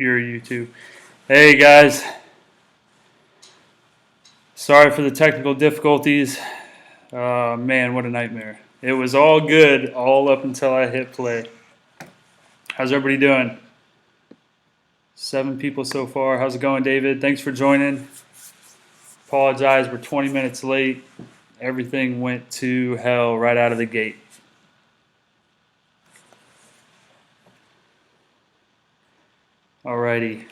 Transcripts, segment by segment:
You're YouTube. Hey guys, sorry for the technical difficulties. Man, what a nightmare. It was all good all up until I hit play. How's everybody doing? 7 people so far. How's it going, David? Thanks for joining. Apologize, we're 20 minutes late. Everything went to hell right out of the gate. Alrighty.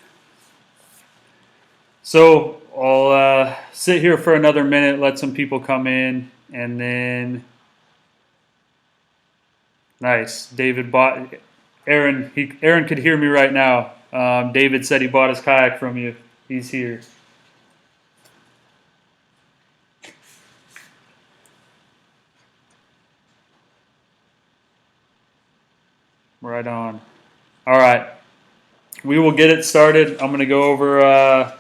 So I'll sit here for another minute, let some people come in, and then nice. David bought Aaron. Aaron could hear me right now. David said he bought his kayak from you. He's here. Right on. All right. We will get it started. I'm going to go over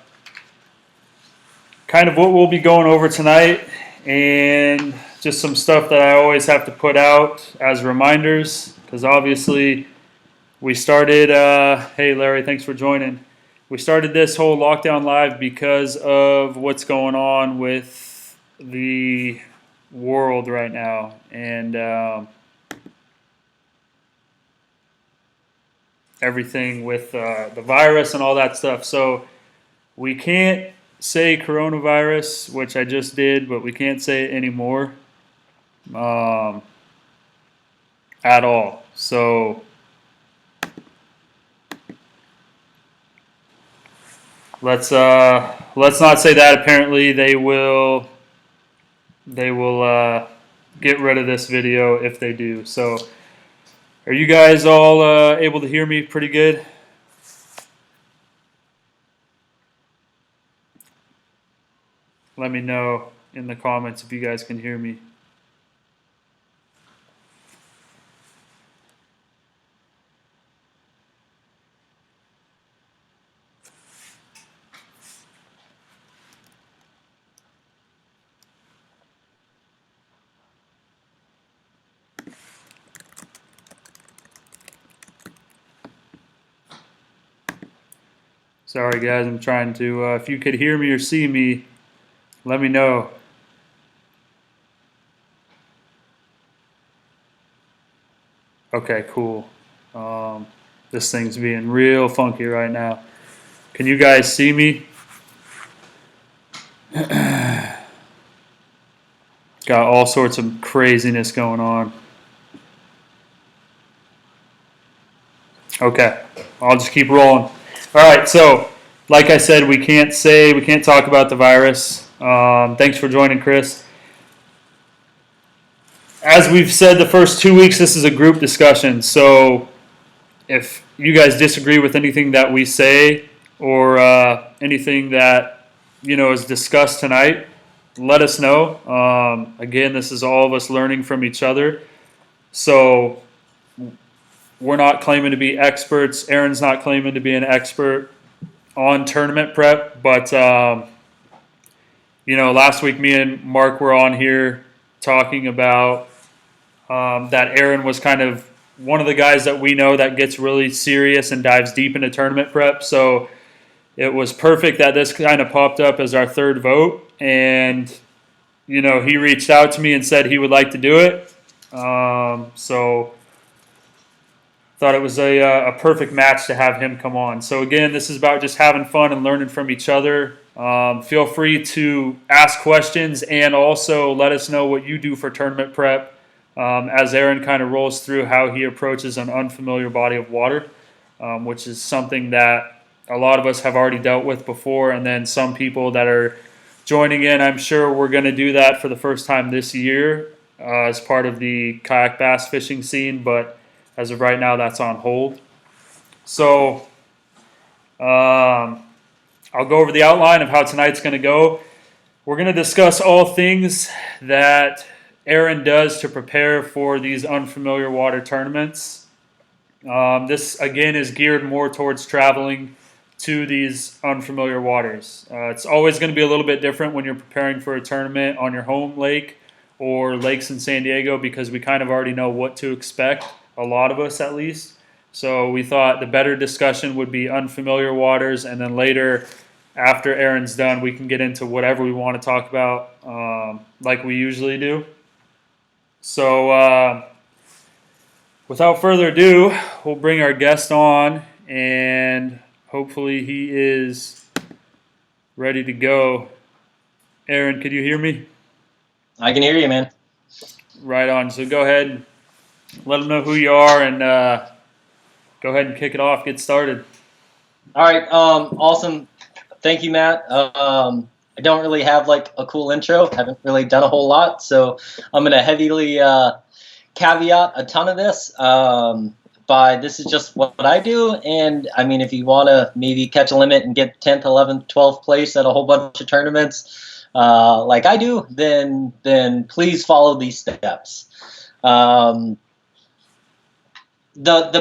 kind of what we'll be going over tonight and just some stuff that I always have to put out as reminders because obviously we started, hey Larry, thanks for joining. We started this whole lockdown live because of what's going on with the world right now and everything with the virus and all that stuff. So we can't say coronavirus, which I just did, but we can't say it anymore at all. So let's not say that. Apparently they will get rid of this video if they do. So are you guys all able to hear me pretty good? Let me know in the comments if you guys can hear me. Sorry guys, I'm trying to, if you could hear me or see me, let me know. Okay, cool. This thing's being real funky right now. Can you guys see me? Got all sorts of craziness going on. Okay, I'll just keep rolling. All right, so like I said, we can't talk about the virus. Thanks for joining, Chris. As we've said the first 2 weeks, this is a group discussion. So if you guys disagree with anything that we say or anything that is discussed tonight, let us know. Again, this is all of us learning from each other. So we're not claiming to be experts. Aaron's not claiming to be an expert on tournament prep, but last week me and Mark were on here talking about that Aaron was kind of one of the guys that we know that gets really serious and dives deep into tournament prep. So it was perfect that this kind of popped up as our third vote, and he reached out to me and said he would like to do it. So thought it was a perfect match to have him come on. So again, this is about just having fun and learning from each other. Feel free to ask questions and also let us know what you do for tournament prep as Aaron kind of rolls through how he approaches an unfamiliar body of water, which is something that a lot of us have already dealt with before, and then some people that are joining in, I'm sure we're going to do that for the first time this year as part of the kayak bass fishing scene, but as of right now, that's on hold. So I'll go over the outline of how tonight's going to go. We're going to discuss all things that Aaron does to prepare for these unfamiliar water tournaments. This, again, is geared more towards traveling to these unfamiliar waters. It's always going to be a little bit different when you're preparing for a tournament on your home lake or lakes in San Diego because we kind of already know what to expect, a lot of us at least. So we thought the better discussion would be unfamiliar waters, and then later, after Aaron's done, we can get into whatever we want to talk about, like we usually do. So without further ado, we'll bring our guest on, and hopefully he is ready to go. Aaron, could you hear me? I can hear you, man. Right on. So go ahead and let them know who you are, and go ahead and kick it off. Get started. All right. Awesome. Thank you, Matt. I don't really have like a cool intro. Haven't really done a whole lot, so I'm gonna heavily caveat a ton of this. But this is just what I do, and I mean, if you want to maybe catch a limit and get 10th, 11th, 12th place at a whole bunch of tournaments, like I do, then please follow these steps. The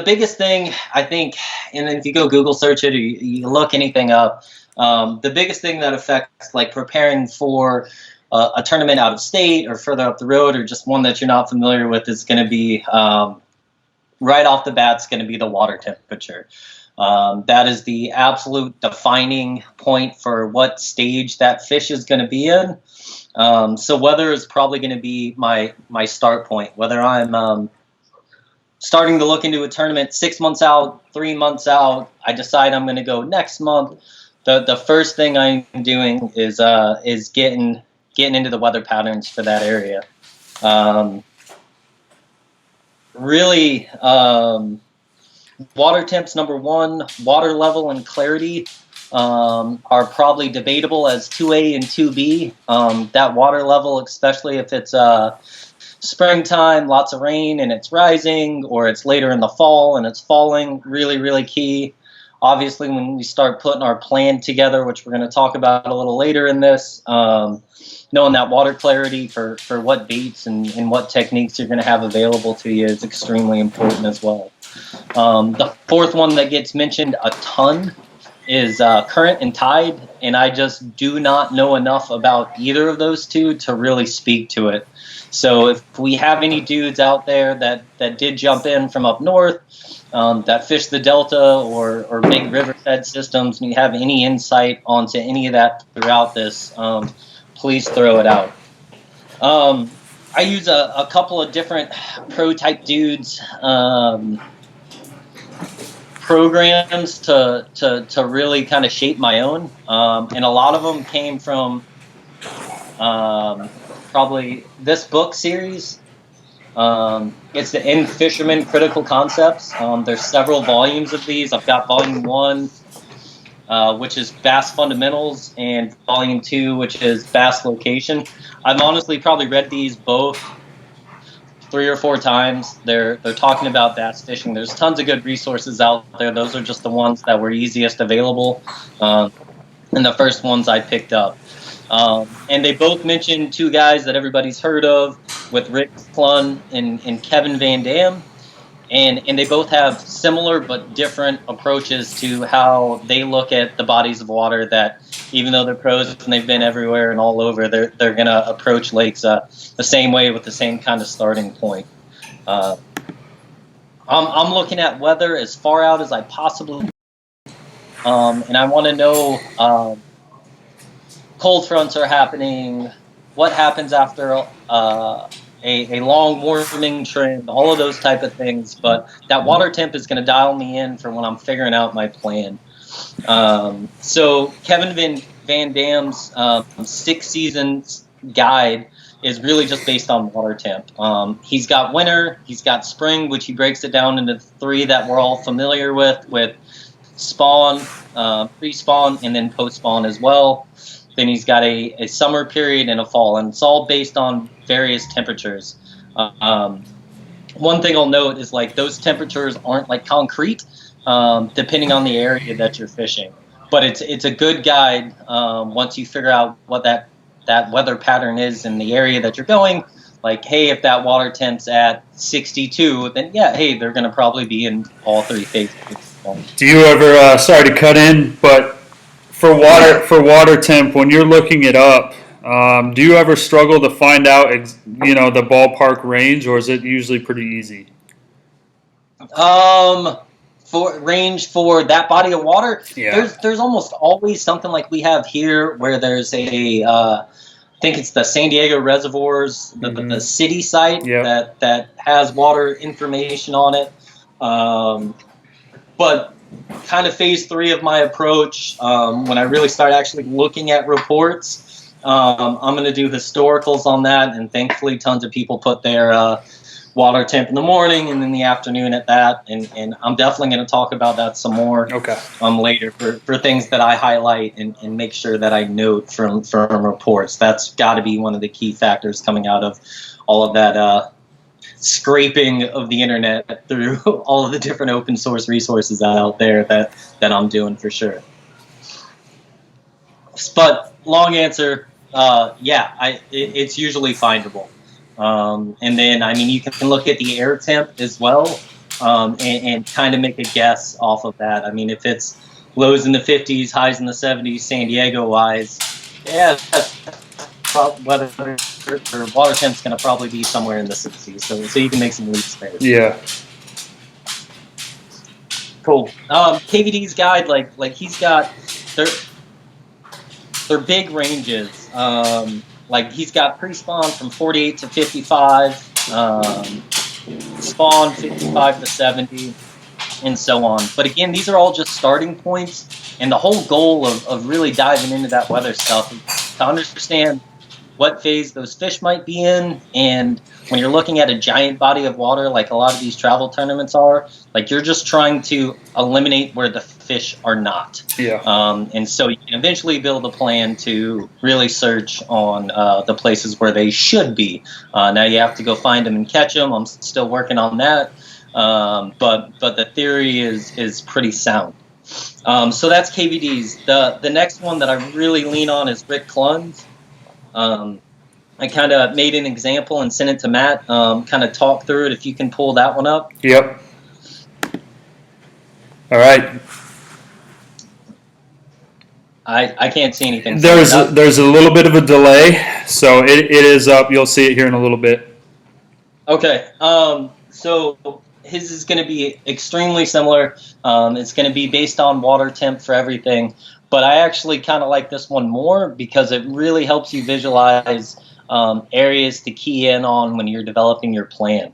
biggest thing, I think, and then if you go Google search it or you look anything up, the biggest thing that affects like preparing for a tournament out of state or further up the road or just one that you're not familiar with is going to be right off the bat, it's going to be the water temperature. That is the absolute defining point for what stage that fish is going to be in. So weather is probably going to be my start point, whether I'm starting to look into a tournament 6 months out, 3 months out, I decide I'm going to go next month. The first thing I'm doing is getting into the weather patterns for that area. Really, water temps, number one, water level and clarity are probably debatable as 2A and 2B. That water level, especially if it's springtime, lots of rain and it's rising, or it's later in the fall and it's falling, really, really key. Obviously, when we start putting our plan together, which we're going to talk about a little later in this, knowing that water clarity for what baits and what techniques you're going to have available to you is extremely important as well. The fourth one that gets mentioned a ton is current and tide, and I just do not know enough about either of those two to really speak to it. So if we have any dudes out there that did jump in from up north, that fish the delta or big river-fed systems, and you have any insight onto any of that throughout this, please throw it out. I use a couple of different pro-type dudes programs to really kind of shape my own, and a lot of them came from probably this book series. It's the End Fisherman Critical Concepts. There's several volumes of these. I've got volume 1, which is Bass Fundamentals, and volume 2, which is Bass Location. I've honestly probably read these both 3 or 4 times. They're talking about bass fishing. There's tons of good resources out there. Those are just the ones that were easiest available, and the first ones I picked up. And they both mentioned 2 guys that everybody's heard of, with Rick Clunn and Kevin Vandam. And they both have similar but different approaches to how they look at the bodies of water that, even though they're pros and they've been everywhere and all over, they're going to approach lakes the same way with the same kind of starting point. I'm looking at weather as far out as I possibly can. And I want to know cold fronts are happening, what happens after a long warming trend, all of those type of things. But that water temp is going to dial me in for when I'm figuring out my plan. So Kevin Van Dam's 6 seasons guide is really just based on water temp. He's got winter, he's got spring, which he breaks it down into 3 that we're all familiar with spawn, pre-spawn, and then post-spawn as well. Then he's got a summer period and a fall, and it's all based on various temperatures. One thing I'll note is like those temperatures aren't like concrete, depending on the area that you're fishing. But it's a good guide once you figure out what that weather pattern is in the area that you're going. Like, hey, if that water temp's at 62, then yeah, hey, they're going to probably be in all 3 phases. Do you ever, sorry to cut in, but for water temp, when you're looking it up, do you ever struggle to find out, the ballpark range, or is it usually pretty easy? for that body of water. Yeah. There's almost always something like we have here, where there's I think it's the San Diego reservoirs, the city site that has water information on it. But kind of phase 3 of my approach, when I really start actually looking at reports, I'm going to do historicals on that, and thankfully tons of people put their water temp in the morning and in the afternoon at that, and I'm definitely going to talk about that some more later for things that I highlight and make sure that I note from reports. That's got to be one of the key factors coming out of all of that scraping of the internet through all of the different open source resources out there that I'm doing for sure. But long answer, it's usually findable. And then, I mean, you can look at the air temp as well, and kind of make a guess off of that. I mean, if it's lows in the 50s, highs in the 70s, San Diego wise, weather or water temp's going to probably be somewhere in the 60s. So you can make some leaps there. Yeah. Cool. KVD's guide, like he's got their big ranges. Like he's got pre-spawn from 48 to 55, spawn 55 to 70, and so on. But again, these are all just starting points, and the whole goal of really diving into that weather stuff is to understand what phase those fish might be in. And when you're looking at a giant body of water, like a lot of these travel tournaments are, like you're just trying to eliminate where the fish are not. Yeah. And so you can eventually build a plan to really search on the places where they should be. Now you have to go find them and catch them. I'm still working on that. But the theory is pretty sound. So that's KVD's. The next one that I really lean on is Rick Clunn's. I kind of made an example and sent it to Matt, kind of talk through it, if you can pull that one up. Yep. All right. I can't see anything. There's a little bit of a delay, so it is up. You'll see it here in a little bit. Okay. So his is going to be extremely similar. It's going to be based on water temp for everything. But I actually kind of like this one more because it really helps you visualize areas to key in on when you're developing your plan.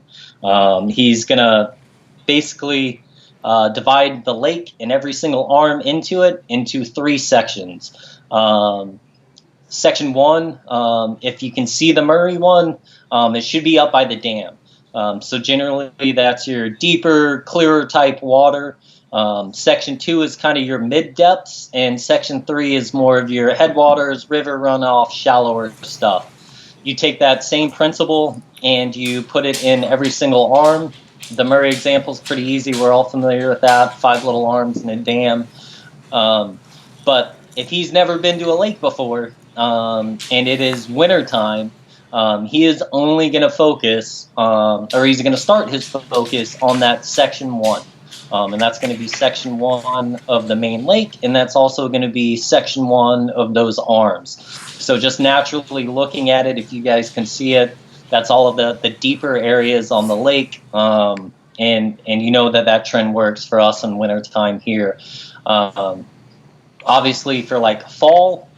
He's going to basically divide the lake and every single arm into 3 sections. Section 1, if you can see the Murray one, it should be up by the dam. So generally that's your deeper, clearer type water. Section 2 is kind of your mid-depths, and Section 3 is more of your headwaters, river runoff, shallower stuff. You take that same principle and you put it in every single arm. The Murray example is pretty easy. We're all familiar with that, 5 little arms in a dam. But if he's never been to a lake before, and it is winter time, he is only going to focus, or he's going to start his focus on that Section 1. And that's going to be Section 1 of the main lake, and that's also going to be Section 1 of those arms. So just naturally looking at it, if you guys can see it, that's all of the deeper areas on the lake, and you know that trend works for us in winter time here. Obviously, for like fall,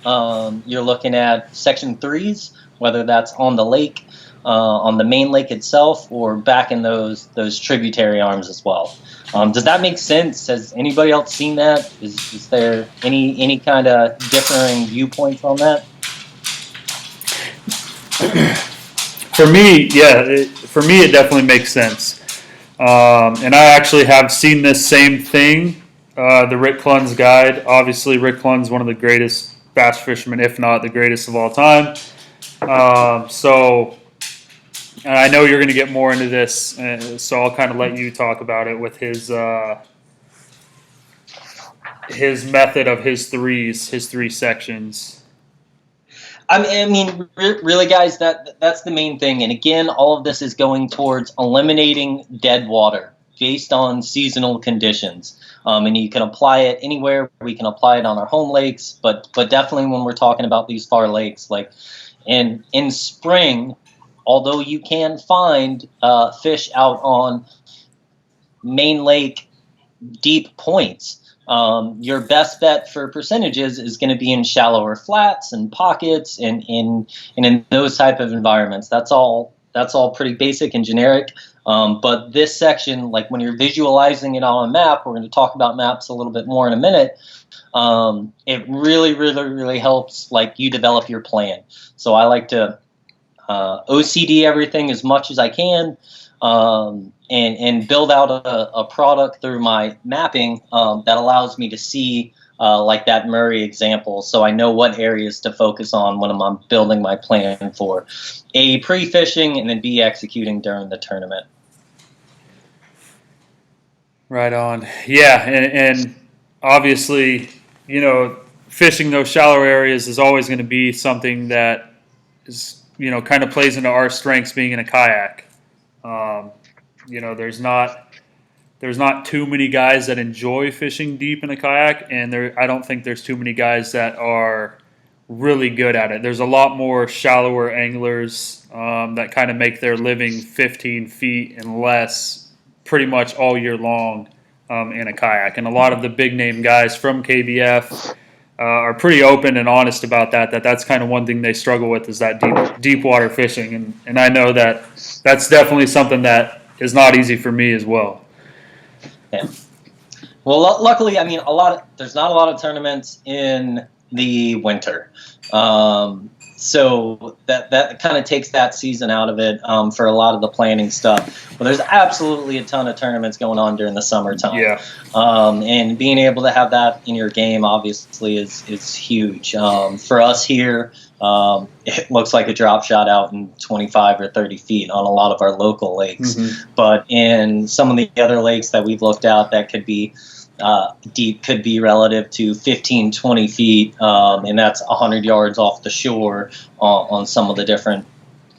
you're looking at Section 3s, whether that's on the lake, on the main lake itself, or back in those tributary arms as well. Does that make sense? Has anybody else seen that? Is there any kind of differing viewpoints on that? For me, yeah. For me, it definitely makes sense. And I actually have seen this same thing, the Rick Clunn's guide. Obviously, Rick Clunn's one of the greatest bass fishermen, if not the greatest of all time. And I know you're going to get more into this, so I'll kind of let you talk about it with his method of his 3 sections. I mean, really, guys, that's the main thing. And again, all of this is going towards eliminating dead water based on seasonal conditions. And you can apply it anywhere. We can apply it on our home lakes, but definitely when we're talking about these far lakes, like in spring. Although you can find fish out on main lake deep points. Your best bet for percentages is going to be in shallower flats and pockets and in those type of environments. That's all pretty basic and generic. But this section, like when you're visualizing it on a map, we're going to talk about maps a little bit more in a minute. It really, really, really helps like you develop your plan. So I like to OCD everything as much as I can, and build out a product through my mapping that allows me to see like that Murray example, so I know what areas to focus on when I'm building my plan for A, pre-fishing, and then B, executing during the tournament. Right on. Yeah, and obviously, fishing those shallow areas is always going to be something that is, kind of plays into our strengths being in a kayak. There's not too many guys that enjoy fishing deep in a kayak, and I don't think there's too many guys that are really good at it. There's a lot more shallower anglers that kind of make their living 15 feet and less pretty much all year long in a kayak. And a lot of the big name guys from KBF are pretty open and honest about that's kind of one thing they struggle with is that deep water fishing. And I know that's definitely something that is not easy for me as well. Yeah. Well, luckily, I mean, there's not a lot of tournaments in the winter. So that kind of takes that season out of it for a lot of the planning stuff. But there's absolutely a ton of tournaments going on during the summertime. Yeah. And being able to have that in your game obviously is huge. For us here, it looks like a drop shot out in 25 or 30 feet on a lot of our local lakes. Mm-hmm. But in some of the other lakes that we've looked at that could be deep, could be relative to 15, 20 feet, and that's 100 yards off the shore on some of the different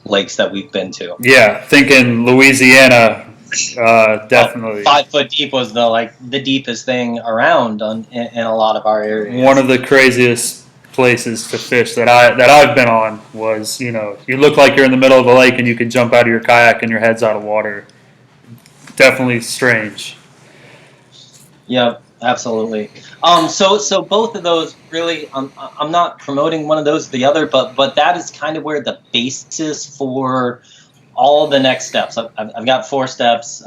lakes that we've been to. Yeah, thinking Louisiana, definitely. 5 foot deep was the deepest thing around in a lot of our areas. One of the craziest places to fish that I've been on was, you look like you're in the middle of the lake and you can jump out of your kayak and your head's out of water. Definitely strange. Yep, absolutely. So both of those really, I'm not promoting one of those or the other, but that is kind of where the basis for all the next steps. I've got 4 steps.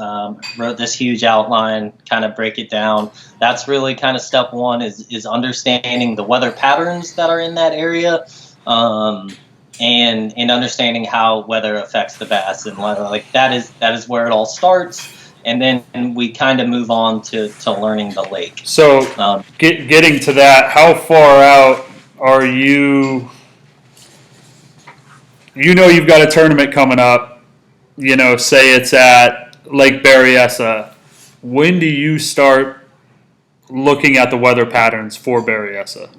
Wrote this huge outline, kind of break it down. That's really kind of step 1 is understanding the weather patterns that are in that area, and understanding how weather affects the bass, and like that is where it all starts. And then we kind of move on to learning the lake. So getting to that, how far out are you? You've got a tournament coming up. Say it's at Lake Berryessa. When do you start looking at the weather patterns for Berryessa?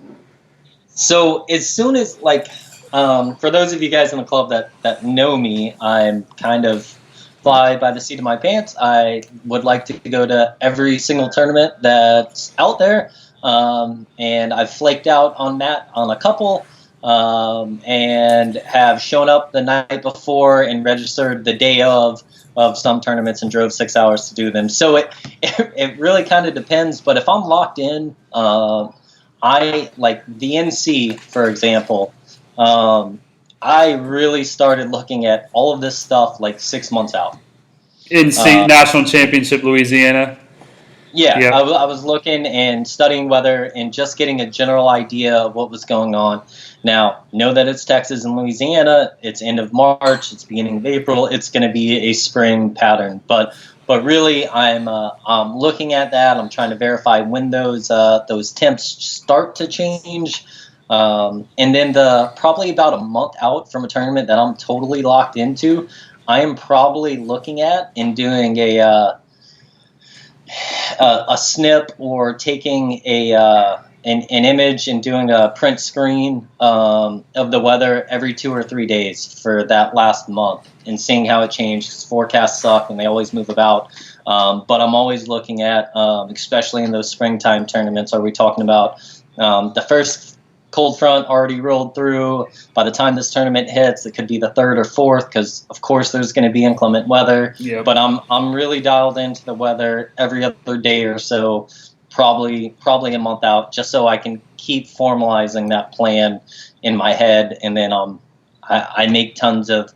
So as soon as for those of you guys in the club that know me, I'm kind of fly by the seat of my pants. I would like to go to every single tournament that's out there, and I've flaked out on a couple, and have shown up the night before and registered the day of some tournaments and drove 6 hours to do them. So it really kind of depends, but if I'm locked in, I like the NC, for example, I really started looking at all of this stuff 6 months out. NC National Championship Louisiana? Yeah, yep. I was looking and studying weather and just getting a general idea of what was going on. Now, know that it's Texas and Louisiana. It's end of March. It's beginning of April. It's going to be a spring pattern. But really, I'm looking at that. I'm trying to verify when those temps start to change. And then probably about a month out from a tournament that I'm totally locked into, I am probably looking at and doing a snip or taking an image and doing a print screen of the weather every 2 or 3 days for that last month and seeing how it changed. 'Cause forecasts suck and they always move about. But I'm always looking at, especially in those springtime tournaments, are we talking about the first cold front already rolled through. By the time this tournament hits, it could be the 3rd or 4th because, of course, there's going to be inclement weather. Yep. But I'm really dialed into the weather every other day or so, probably a month out, just so I can keep formalizing that plan in my head. And then I make tons of,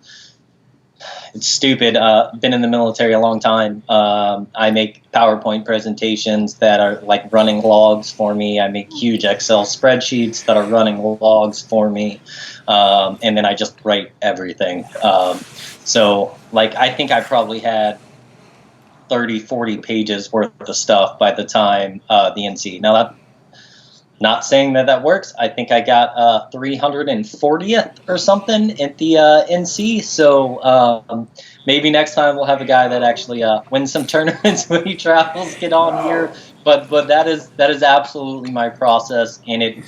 it's stupid, been in the military a long time. I make PowerPoint presentations that are like running logs for me. I make huge Excel spreadsheets that are running logs for me. And then I just write everything. So like, I think I probably had 30, 40 pages worth of stuff by the time the NC. Now, that, not saying that works. I think I got 340th or something at the NC. So maybe next time we'll have a guy that actually wins some tournaments when he travels get on here. But that is absolutely my process, and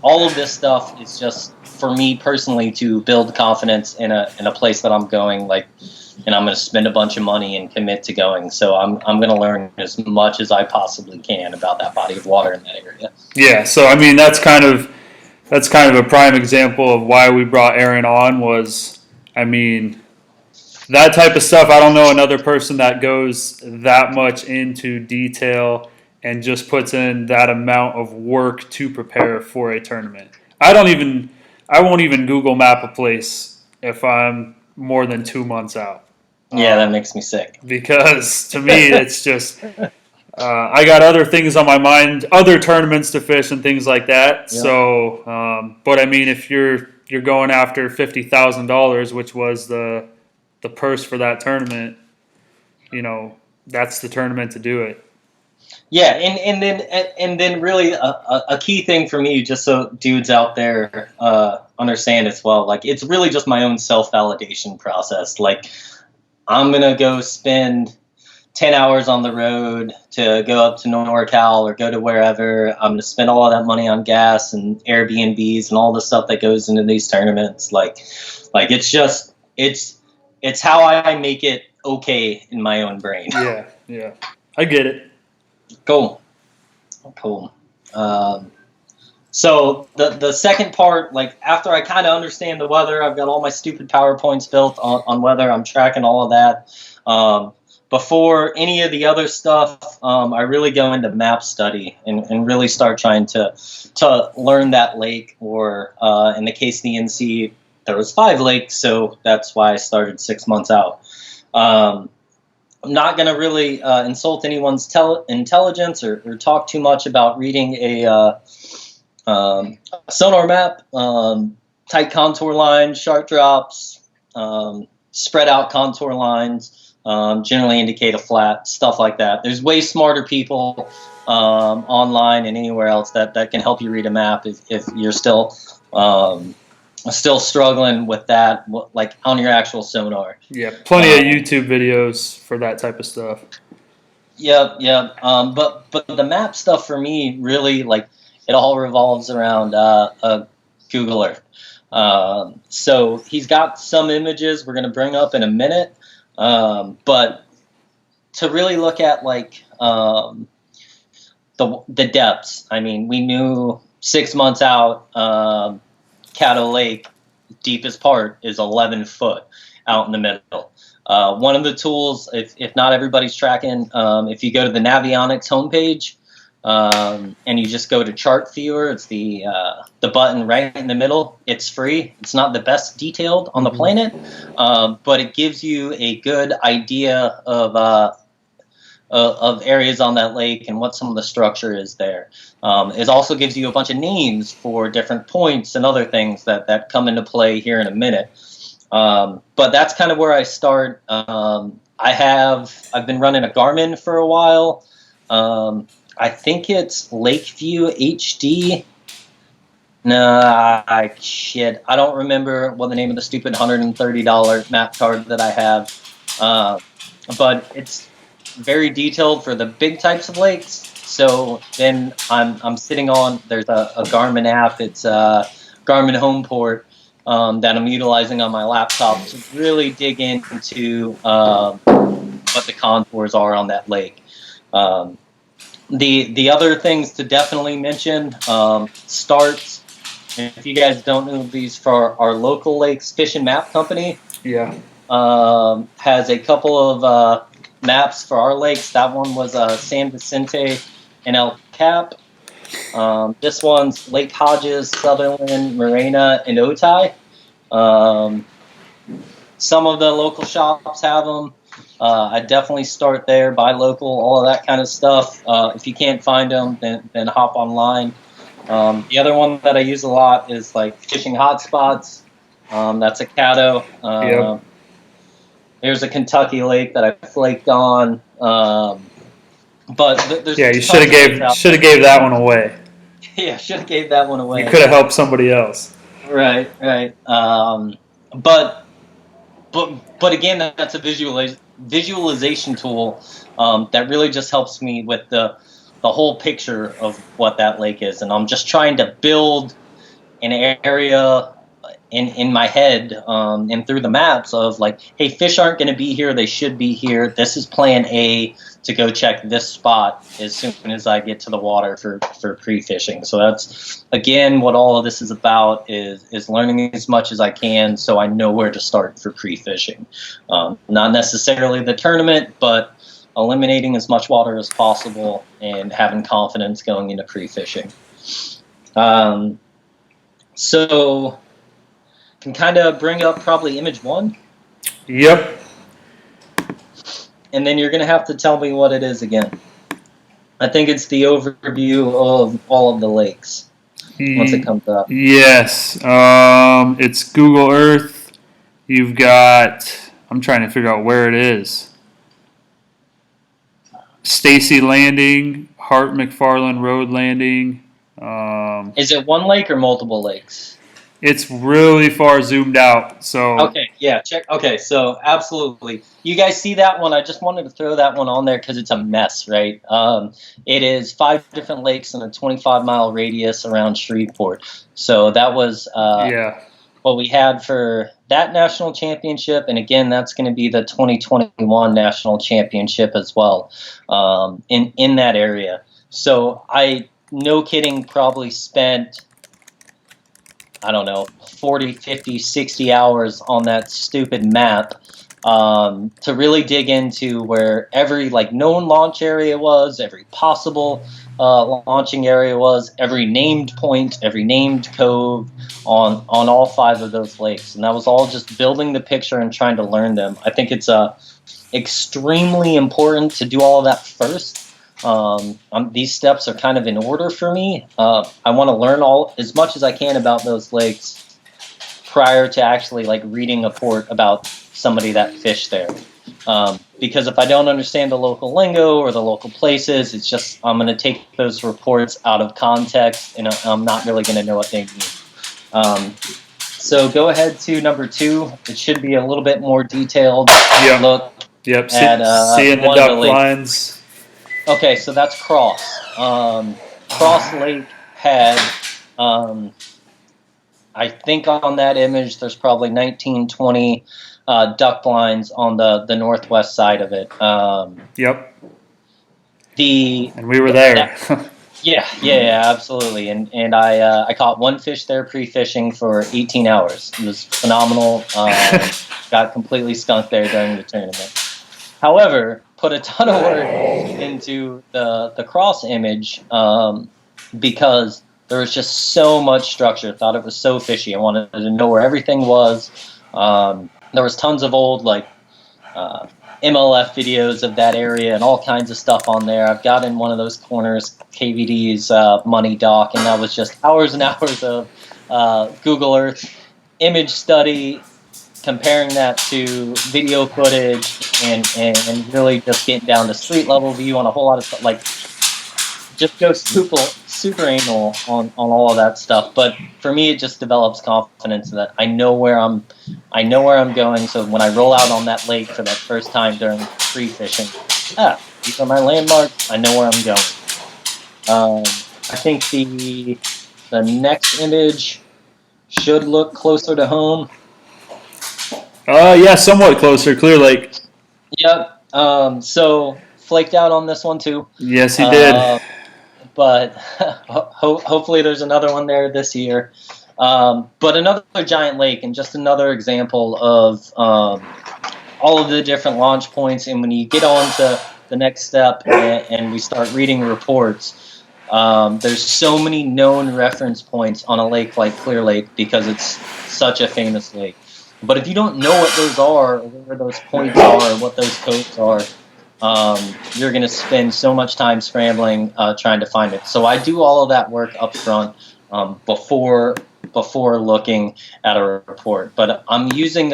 all of this stuff is just for me personally to build confidence in a place that I'm going, like, and I'm going to spend a bunch of money and commit to going. So I'm going to learn as much as I possibly can about that body of water in that area. Yeah, so I mean that's kind of a prime example of why we brought Aaron on. Was, I mean, that type of stuff. I don't know another person that goes that much into detail and just puts in that amount of work to prepare for a tournament. I won't even Google map a place if I'm more than 2 months out. Yeah, that makes me sick. Because to me, it's just I got other things on my mind, other tournaments to fish and things like that. Yeah. So, but I mean, if you're going after $50,000, which was the purse for that tournament, that's the tournament to do it. Yeah, and then really a key thing for me, just so dudes out there understand as well, like, it's really just my own self-validation process. Like, I'm going to go spend 10 hours on the road to go up to NorCal or go to wherever. I'm going to spend all of that money on gas and Airbnbs and all the stuff that goes into these tournaments. Like it's just, it's how I make it okay in my own brain. Yeah. I get it. Cool. So the second part, like, after I kind of understand the weather, I've got all my stupid PowerPoints built on weather. I'm tracking all of that. Before any of the other stuff, I really go into map study and really start trying to learn that lake, or in the case of the NC, there was 5 lakes, so that's why I started 6 months out. I'm not going to really insult anyone's intelligence or talk too much about reading a sonar map, tight contour lines, sharp drops, spread out contour lines, generally indicate a flat, stuff like that. There's way smarter people online and anywhere else that can help you read a map if you're still struggling with that, like on your actual sonar. Yeah, plenty of YouTube videos for that type of stuff. Yeah. But the map stuff for me, really, like, it all revolves around Google Earth. So he's got some images we're going to bring up in a minute, but to really look at, like, the depths. I mean, we knew 6 months out, Caddo Lake, deepest part is 11 foot out in the middle. One of the tools, if not everybody's tracking, if you go to the Navionics homepage, and you just go to chart viewer, it's the button right in the middle. It's free. It's not the best detailed on the planet, but it gives you a good idea of areas on that lake and what some of the structure is there. It also gives you a bunch of names for different points and other things that come into play here in a minute. But that's kind of where I start. I've been running a Garmin for a while. I think it's Lakeview HD. I don't remember what the name of the stupid $130 map card that I have. But it's very detailed for the big types of lakes. So then I'm sitting on, there's a Garmin app. It's Garmin Homeport that I'm utilizing on my laptop to really dig into what the contours are on that lake. The other things to definitely mention, starts. if you guys don't know these, for our local lakes, Fish and Map Company Yeah. has a couple of maps for our lakes. That one was San Vicente and El Cap. This one's Lake Hodges, Sutherland, Morena, and Otay. Some of the local shops have them. I definitely start there, buy local, all of that kind of stuff. If you can't find them, then hop online. The other one that I use a lot is like Fishing Hotspots. That's a Caddo. Yep. There's a Kentucky lake that I flaked on. But there's Yeah, you tons should of lakes out have gave that one away. there. Yeah, should have gave that one away. You could have helped somebody else. Right. But again, that's a visualization tool that really just helps me with the whole picture of what that lake is, and I'm just trying to build an area in my head and through the maps of like, hey, fish aren't going to be here; they should be here. This is Plan A to go check this spot as soon as I get to the water for pre-fishing. So that's again what all of this is about, is learning as much as I can so I know where to start for pre-fishing. Not necessarily the tournament, but eliminating as much water as possible and having confidence going into pre-fishing. So can kind of bring up probably image 1. Yep. And then you're going to have to tell me what it is again. I think it's the overview of all of the lakes once it comes up. Yes. It's Google Earth. You've got, I'm trying to figure out where it is. Stacy Landing, Hart McFarland Road Landing. Is it one lake or multiple lakes? It's really far zoomed out. So okay, yeah, check. Okay, so absolutely, you guys see that one? I just wanted to throw that one on there because it's a mess, right? It is 5 different lakes in a 25-mile radius around Shreveport. So that was what we had for that national championship, and again, that's going to be the 2021 national championship as well, in that area. So I, no kidding, probably spent, I don't know, 40, 50, 60 hours on that stupid map to really dig into where every known launch area was, every possible launching area was, every named point, every named cove on all 5 of those lakes. And that was all just building the picture and trying to learn them. I think it's extremely important to do all of that first. These steps are kind of in order for me. I want to learn as much as I can about those lakes prior to actually reading a report about somebody that fished there. Because if I don't understand the local lingo or the local places, it's just I'm going to take those reports out of context and I'm not really going to know what they mean. So go ahead to number 2. It should be a little bit more detailed look at seeing the duck lines. Okay, so that's Cross. Cross Lake had, I think on that image, there's probably 19, 20 duck blinds on the northwest side of it. Yep. And we were there. Yeah, absolutely. And I caught 1 fish there pre-fishing for 18 hours. It was phenomenal. Got completely skunked there during the tournament. However, put a ton of work into the Cross image because there was just so much structure. Thought it was so fishy. I wanted to know where everything was. There was tons of old MLF videos of that area and all kinds of stuff on there. I've got in one of those corners KVD's Money Doc, and that was just hours and hours of Google Earth image study, comparing that to video footage and really just getting down to street level view on a whole lot of stuff. Just go super anal on all of that stuff. But for me, it just develops confidence that I know where I'm going. So when I roll out on that lake for that first time during free fishing, these are my landmarks. I know where I'm going. I think the next image should look closer to home. Yeah, somewhat closer. Clear Lake. Yep. So flaked out on this one too. Yes, he did. But hopefully there's another one there this year. But another giant lake, and just another example of all of the different launch points. And when you get on to the next step and we start reading reports, there's so many known reference points on a lake like Clear Lake because it's such a famous lake. But if you don't know what those are, or where those points are, or what those codes are, you're going to spend so much time scrambling trying to find it. So I do all of that work up front before looking at a report. But I'm using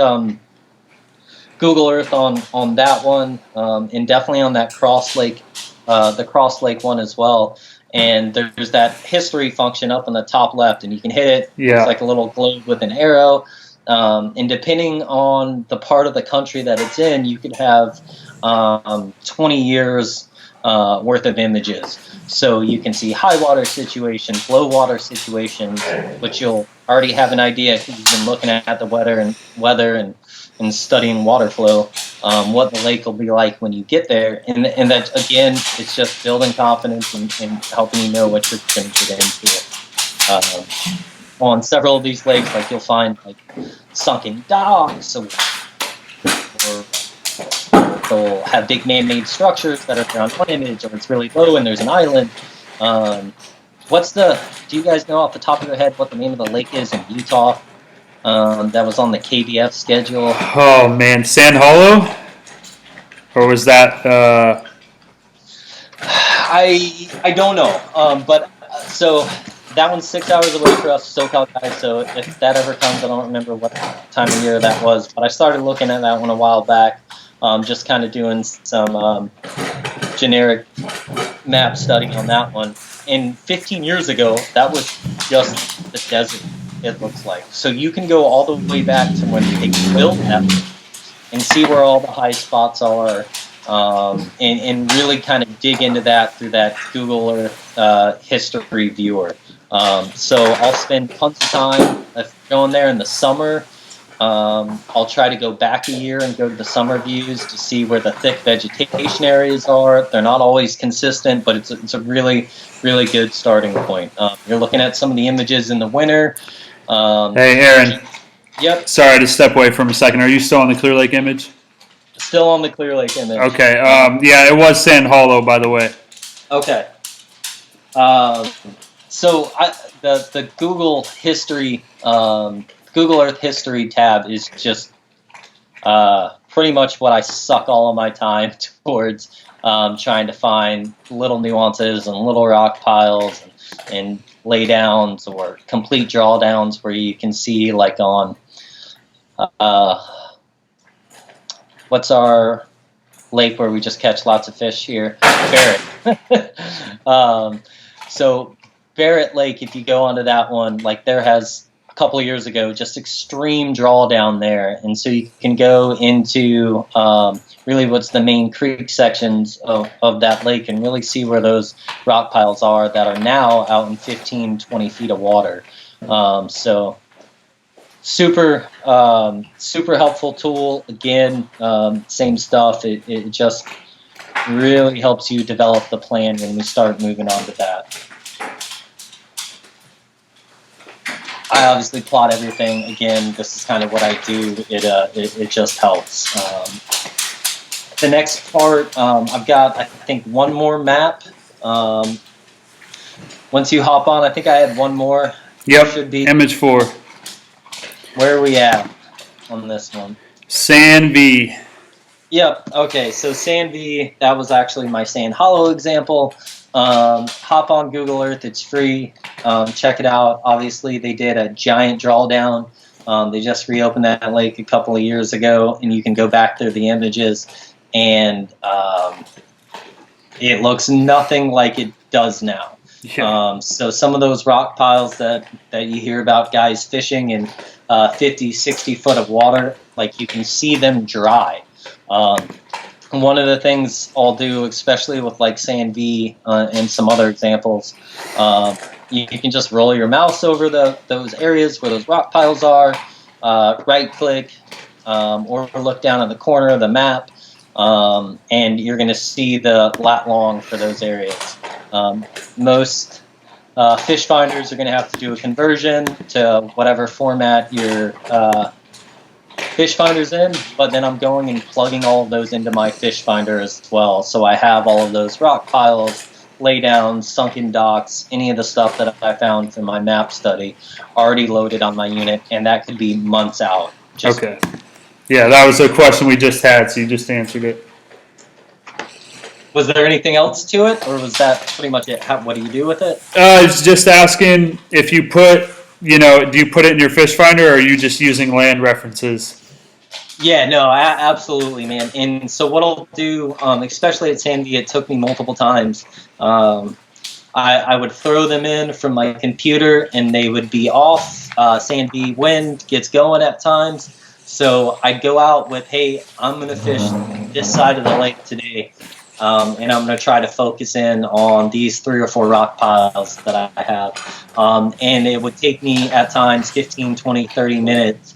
Google Earth on that one, and definitely on that Cross Lake, the Cross Lake one as well. And there's that history function up on the top left, and you can hit it. Yeah. It's like a little globe with an arrow. And depending on the part of the country that it's in, you could have 20 years worth of images. So you can see high water situations, low water situations, which you'll already have an idea because you've been looking at the weather and studying water flow, what the lake will be like when you get there. And that, again, it's just building confidence and helping you know what you're going to get into it. On several of these lakes, like you'll find like sunken docks, or they'll have big man-made structures that are on one image, or it's really low and there's an island. Do you guys know off the top of your head what the name of the lake is in Utah that was on the KBF schedule? Oh man, Sand Hollow, or was that? I don't know, but so that one's 6 hours away for us SoCal guys. So if that ever comes, I don't remember what time of year that was, but I started looking at that one a while back, just kind of doing some generic map study on that one. And 15 years ago, that was just the desert, it looks like. So you can go all the way back to when they built that and see where all the high spots are, and really kind of dig into that through that Google Earth history viewer. So I'll spend tons of time going there in the summer. I'll try to go back a year and go to the summer views to see where the thick vegetation areas are. They're not always consistent, but it's a really, really good starting point. You're looking at some of the images in the winter. Hey, Aaron. Yep. Sorry to step away for a second. Are you still on the Clear Lake image? Still on the Clear Lake image. Okay. Yeah, it was Sand Hollow, by the way. Okay. So the Google history, Google Earth history tab is just pretty much what I suck all of my time towards, trying to find little nuances and little rock piles and laydowns or complete drawdowns where you can see, like on what's our lake where we just catch lots of fish here? Barrett. So Barrett Lake, if you go onto that one, like there has a couple of years ago just extreme drawdown there, and so you can go into really what's the main creek sections of that lake and really see where those rock piles are that are now out in 15, 20 feet of water. So super helpful tool. Again, same stuff. It just really helps you develop the plan when we start moving on to that. I obviously plot everything. Again, this is kind of what I do. It just helps. The next part, I've got, I think, one more map. Once you hop on, I think I had one more. Yep, Should be. image 4. Where are we at on this one? Sand V. Yep, okay, so Sand V, that was actually my Sand Hollow example. Hop on Google Earth, it's free. Check it out. Obviously, they did a giant drawdown. They just reopened that lake a couple of years ago, and you can go back through the images, and it looks nothing like it does now. Yeah. So some of those rock piles that you hear about guys fishing in 50, 60 foot of water, like you can see them dry. One of the things I'll do, especially with like Sand V and some other examples, you can just roll your mouse over those areas where those rock piles are, right click, or look down in the corner of the map, and you're going to see the lat long for those areas. Most fish finders are going to have to do a conversion to whatever format your fish finders in, but then I'm going and plugging all of those into my fish finder as well. So I have all of those rock piles, laydowns, sunken docks, any of the stuff that I found from my map study already loaded on my unit, and that could be months out. Okay. Yeah, that was a question we just had, so you just answered it. Was there anything else to it, or was that pretty much it? What do you do with it? It's just asking if you put, do you put it in your fish finder, or are you just using land references? Yeah, no, absolutely, man. And so what I'll do, especially at Sandy, it took me multiple times. I would throw them in from my computer, and they would be off. Sandy wind gets going at times. So I'd go out with, hey, I'm going to fish this side of the lake today, and I'm going to try to focus in on these 3 or 4 rock piles that I have. And it would take me at times 15, 20, 30 minutes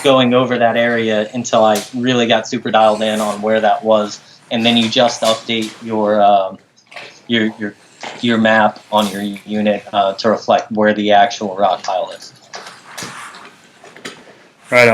going over that area until I really got super dialed in on where that was. And then you just update your map on your unit to reflect where the actual rock pile is. Right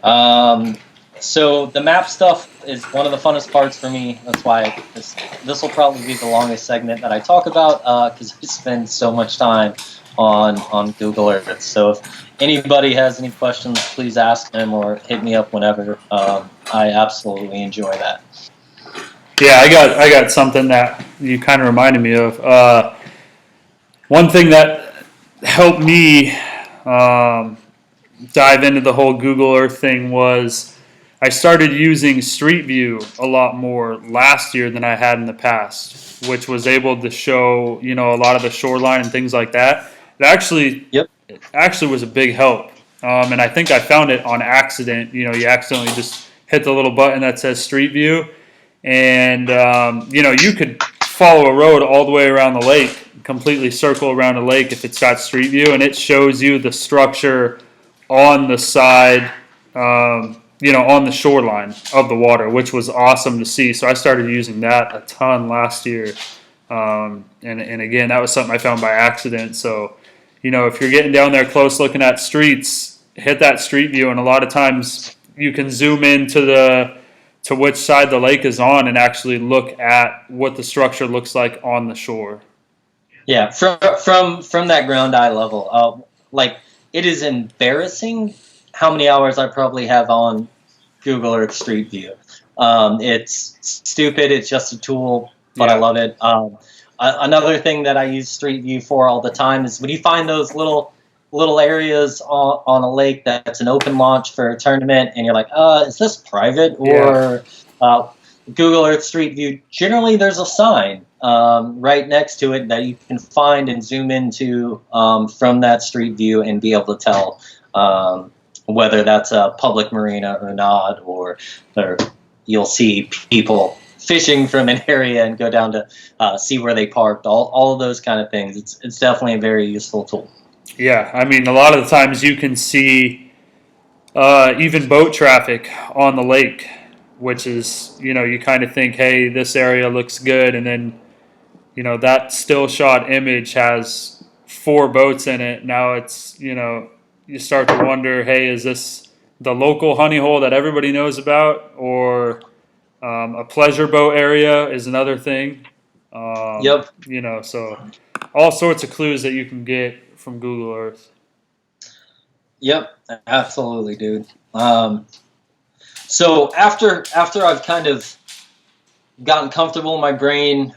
on. So the map stuff is one of the funnest parts for me. That's why this will probably be the longest segment that I talk about because I spend so much time on Google Earth. So if anybody has any questions, please ask them or hit me up whenever. I absolutely enjoy that. Yeah, I got something that you kind of reminded me of. One thing that helped me dive into the whole Google Earth thing was I started using Street View a lot more last year than I had in the past, which was able to show, a lot of the shoreline and things like that. It actually was a big help. And I think I found it on accident. You accidentally just hit the little button that says Street View. And, you could follow a road all the way around the lake, completely circle around a lake if it's got Street View, and it shows you the structure on the side, on the shoreline of the water, which was awesome to see. So I started using that a ton last year. And again, that was something I found by accident. So, if you're getting down there close looking at streets, hit that Street View, and a lot of times you can zoom into to which side the lake is on and actually look at what the structure looks like on the shore. Yeah, from that ground eye level, it is embarrassing how many hours I probably have on Google Earth Street View. It's stupid. It's just a tool, but I love it. Another thing that I use Street View for all the time is when you find those little areas on a lake that's an open launch for a tournament, and you're like, is this private or Google Earth Street View? Generally, there's a sign right next to it that you can find and zoom into from that Street View and be able to tell whether that's a public marina or not, or you'll see people fishing from an area and go down to see where they parked. All of those kind of things. It's definitely a very useful tool. Yeah, I mean, a lot of the times you can see even boat traffic on the lake, which is, you kind of think, hey, this area looks good, and then, that still shot image has 4 boats in it. Now it's, you start to wonder, hey, is this the local honey hole that everybody knows about, or a pleasure boat area is another thing. So all sorts of clues that you can get from Google Earth. Yep, absolutely, dude. So after I've kind of gotten comfortable in my brain,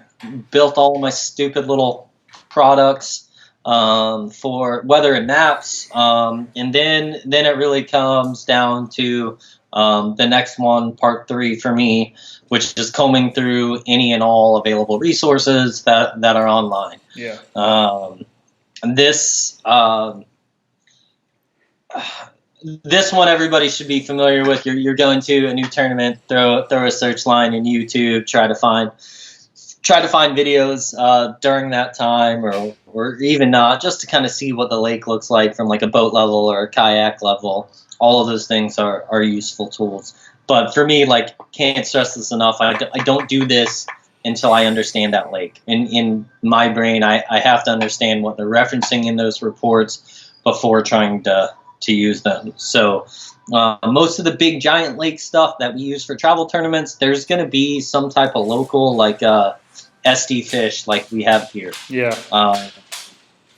built all of my stupid little products for weather and maps, and then it really comes down to the next one, part 3 for me, which is combing through any and all available resources that are online. Yeah. This one everybody should be familiar with. You're going to a new tournament, throw a search line in YouTube, try to find videos during that time, or even not, just to kind of see what the lake looks like from like a boat level or a kayak level. All of those things are useful tools. But for me, can't stress this enough. I don't do this until I understand that lake. In my brain, I have to understand what they're referencing in those reports before trying to use them. So most of the big giant lake stuff that we use for travel tournaments, there's going to be some type of local like SD fish like we have here. Yeah.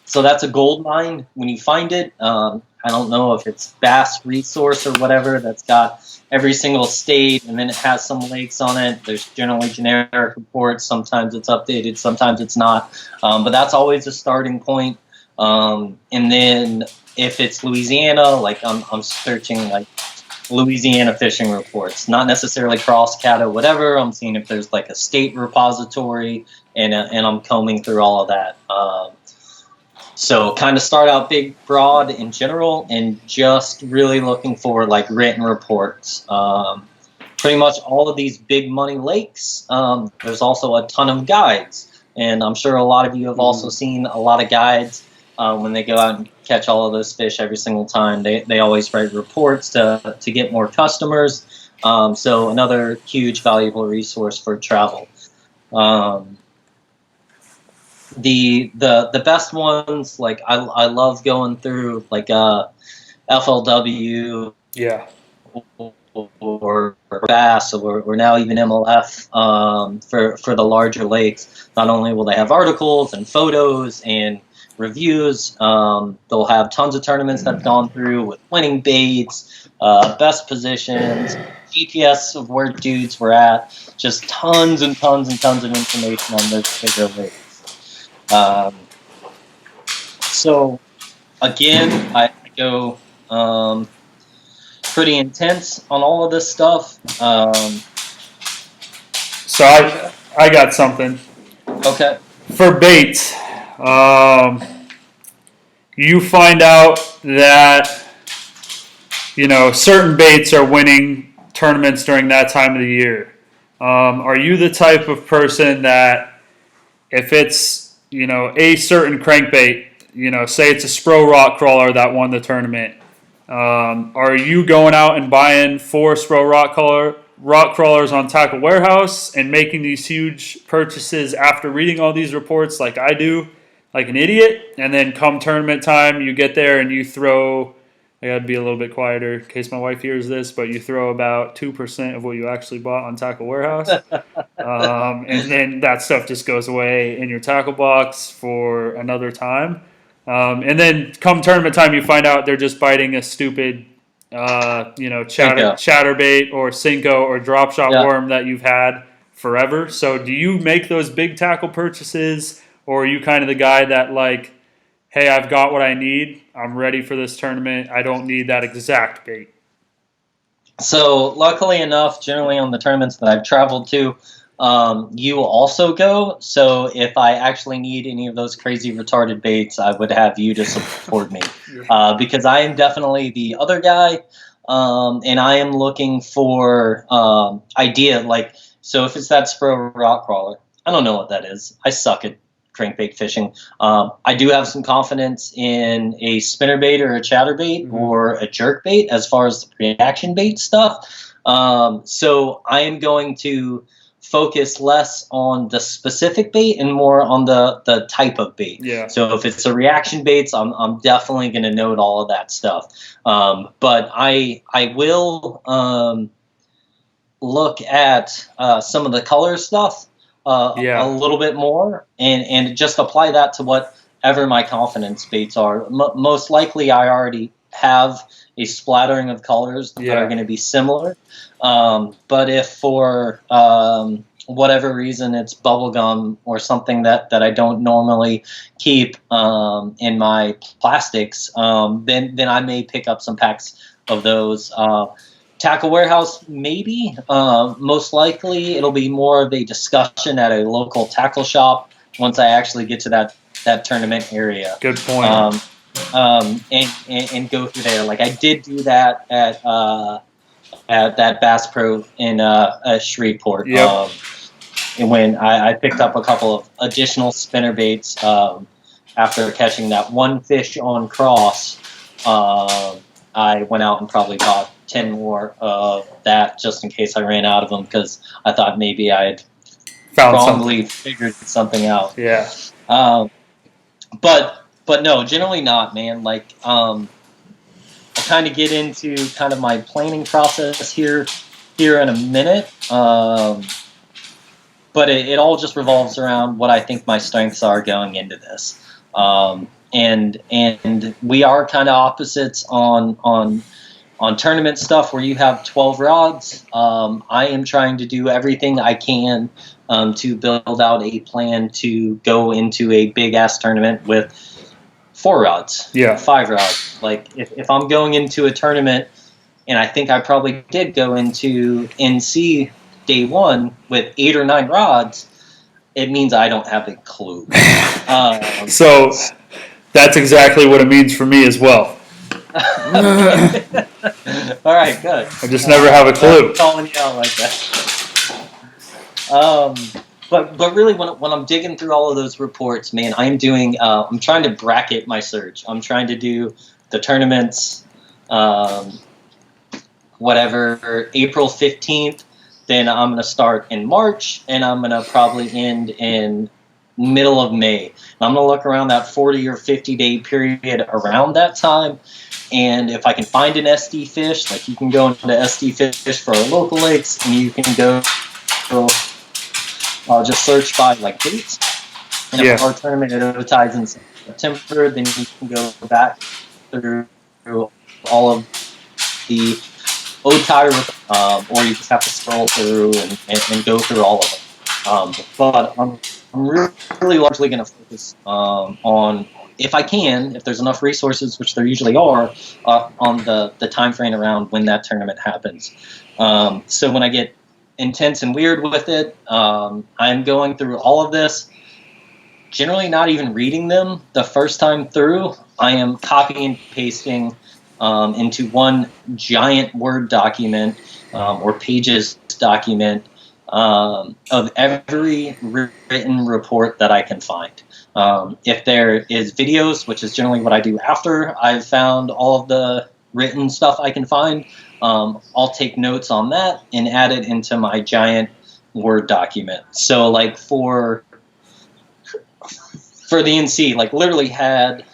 So that's a gold mine when you find it. I don't know if it's Bass Resource or whatever that's got every single state, and then it has some lakes on it. There's generally generic reports. Sometimes it's updated, sometimes it's not. But that's always a starting point. And then if it's Louisiana, like I'm searching like Louisiana fishing reports, not necessarily cross-cat or whatever. I'm seeing if there's like a state repository, and I'm combing through all of that. So kind of start out big, broad in general, and just really looking for like written reports. Pretty much all of these big money lakes, there's also a ton of guides. And I'm sure a lot of you have also seen a lot of guides when they go out and catch all of those fish every single time. They always write reports to get more customers. So another huge valuable resource for travel. The best ones, like I love going through like FLW, Yeah. or Bass, or now even MLF, for the larger lakes. Not only will they have articles and photos and reviews, they'll have tons of tournaments that have gone through with winning baits, best positions, GPS of where dudes were at, just tons and tons and tons of information on those bigger lakes. So again, I go pretty intense on all of this stuff. So I got something. Okay. For baits, you find out that, you know, certain baits are winning tournaments during that time of the year. Are you the type of person that if it's, you know, a certain crankbait, you know, say it's a Spro rock crawler that won the tournament, are you going out and buying 4 Spro rock crawlers on Tackle Warehouse and making these huge purchases after reading all these reports like I do, like an idiot, and then come tournament time, you get there and you throw, I gotta be a little bit quieter in case my wife hears this, but you throw about 2% of what you actually bought on Tackle Warehouse, and then that stuff just goes away in your tackle box for another time. And then come tournament time, you find out they're just biting a stupid, you know, chatterbait or Cinco or drop shot worm that you've had forever. So do you make those big tackle purchases, or are you kind of the guy that like, hey, I've got what I need, I'm ready for this tournament, I don't need that exact bait? So luckily enough, generally on the tournaments that I've traveled to, you also go. So if I actually need any of those crazy retarded baits, I would have you to support me, because I am definitely the other guy, and I am looking for idea. Like, so if it's that Spro rock crawler, I don't know what that is. I suck at crankbait fishing. I do have some confidence in a spinnerbait or a chatterbait or a jerkbait as far as the reaction bait stuff. So I am going to focus less on the specific bait and more on the type of bait. Yeah. So if it's a reaction baits, I'm definitely going to note all of that stuff. But I will look at some of the color stuff a little bit more, and just apply that to whatever my confidence baits are. Most likely, I already have a splattering of colors that are going to be similar. But if for whatever reason it's bubblegum or something that I don't normally keep in my plastics, then I may pick up some packs of those. Tackle Warehouse, maybe. Most likely, it'll be more of a discussion at a local tackle shop once I actually get to that tournament area. Good point. And go through there. Like I did do that at that Bass Pro in Shreveport. Yep. And when I picked up a couple of additional spinner baits after catching that one fish on cross, I went out and probably bought 10 more of that just in case I ran out of them, because I thought maybe I had Found wrongly something. figured something out. Yeah. But no, generally not, man. Like, I'll kind of get into kind of my planning process here in a minute. But it all just revolves around what I think my strengths are going into this. And we are kind of opposites on tournament stuff where you have 12 rods. I am trying to do everything I can to build out a plan to go into a big ass tournament with 4 rods, Yeah. 5 rods. Like if I'm going into a tournament, and I think I probably did go into NC day 1 with 8 or 9 rods, it means I don't have a clue. So that's exactly what it means for me as well. All right, good. I just never have a clue. I'm calling you out like that. But really, when I'm digging through all of those reports, man, I'm doing. I'm trying to bracket my search. I'm trying to do the tournaments, whatever, April 15th. Then I'm gonna start in March, and I'm gonna probably end in middle of May. And I'm gonna look around that 40 or 50 day period around that time. And if I can find an SD fish, like you can go into SD fish for our local lakes, and you can go just search by like dates. And if our tournament advertises in September, then you can go back through all of the OTI, or you just have to scroll through and go through all of them. But I'm really largely going to focus on, if I can, if there's enough resources, which there usually are, on the time frame around when that tournament happens. So when I get intense and weird with it, I'm going through all of this, generally not even reading them the first time through. I am copying and pasting into one giant Word document or Pages document of every written report that I can find. If there is videos, which is generally what I do after I've found all of the written stuff I can find, I'll take notes on that and add it into my giant Word document. So like for the NC, like literally had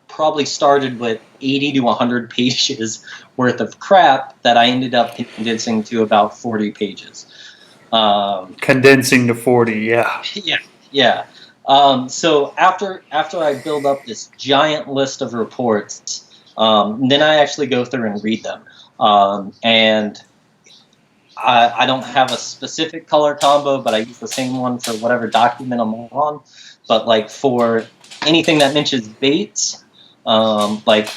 probably started with 80 to 100 pages worth of crap that I ended up condensing to about 40 pages. Condensing to 40, yeah. Yeah. So after I build up this giant list of reports, then I actually go through and read them. And I don't have a specific color combo, but I use the same one for whatever document I'm on. But like for anything that mentions baits, like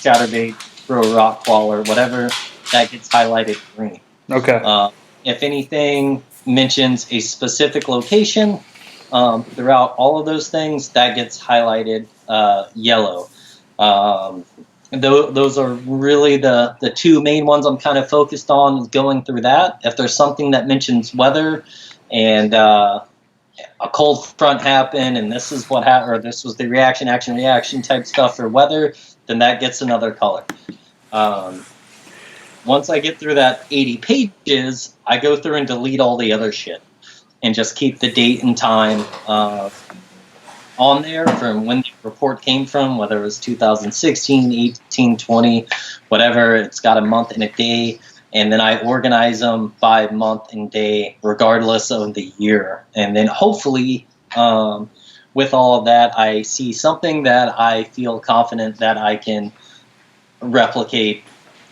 chatterbait, throw rock waller, whatever, that gets highlighted green. Okay. If anything mentions a specific location, throughout all of those things, that gets highlighted yellow. Those are really the two main ones I'm kind of focused on, going through that. If there's something that mentions weather and a cold front happened and this is what happened, or this was the reaction type stuff for weather, then that gets another color. Once I get through that 80 pages, I go through and delete all the other shit and just keep the date and time on there from when the report came from, whether it was 2016, 18, 20, whatever. It's got a month and a day, and then I organize them by month and day regardless of the year. And then hopefully with all of that, I see something that I feel confident that I can replicate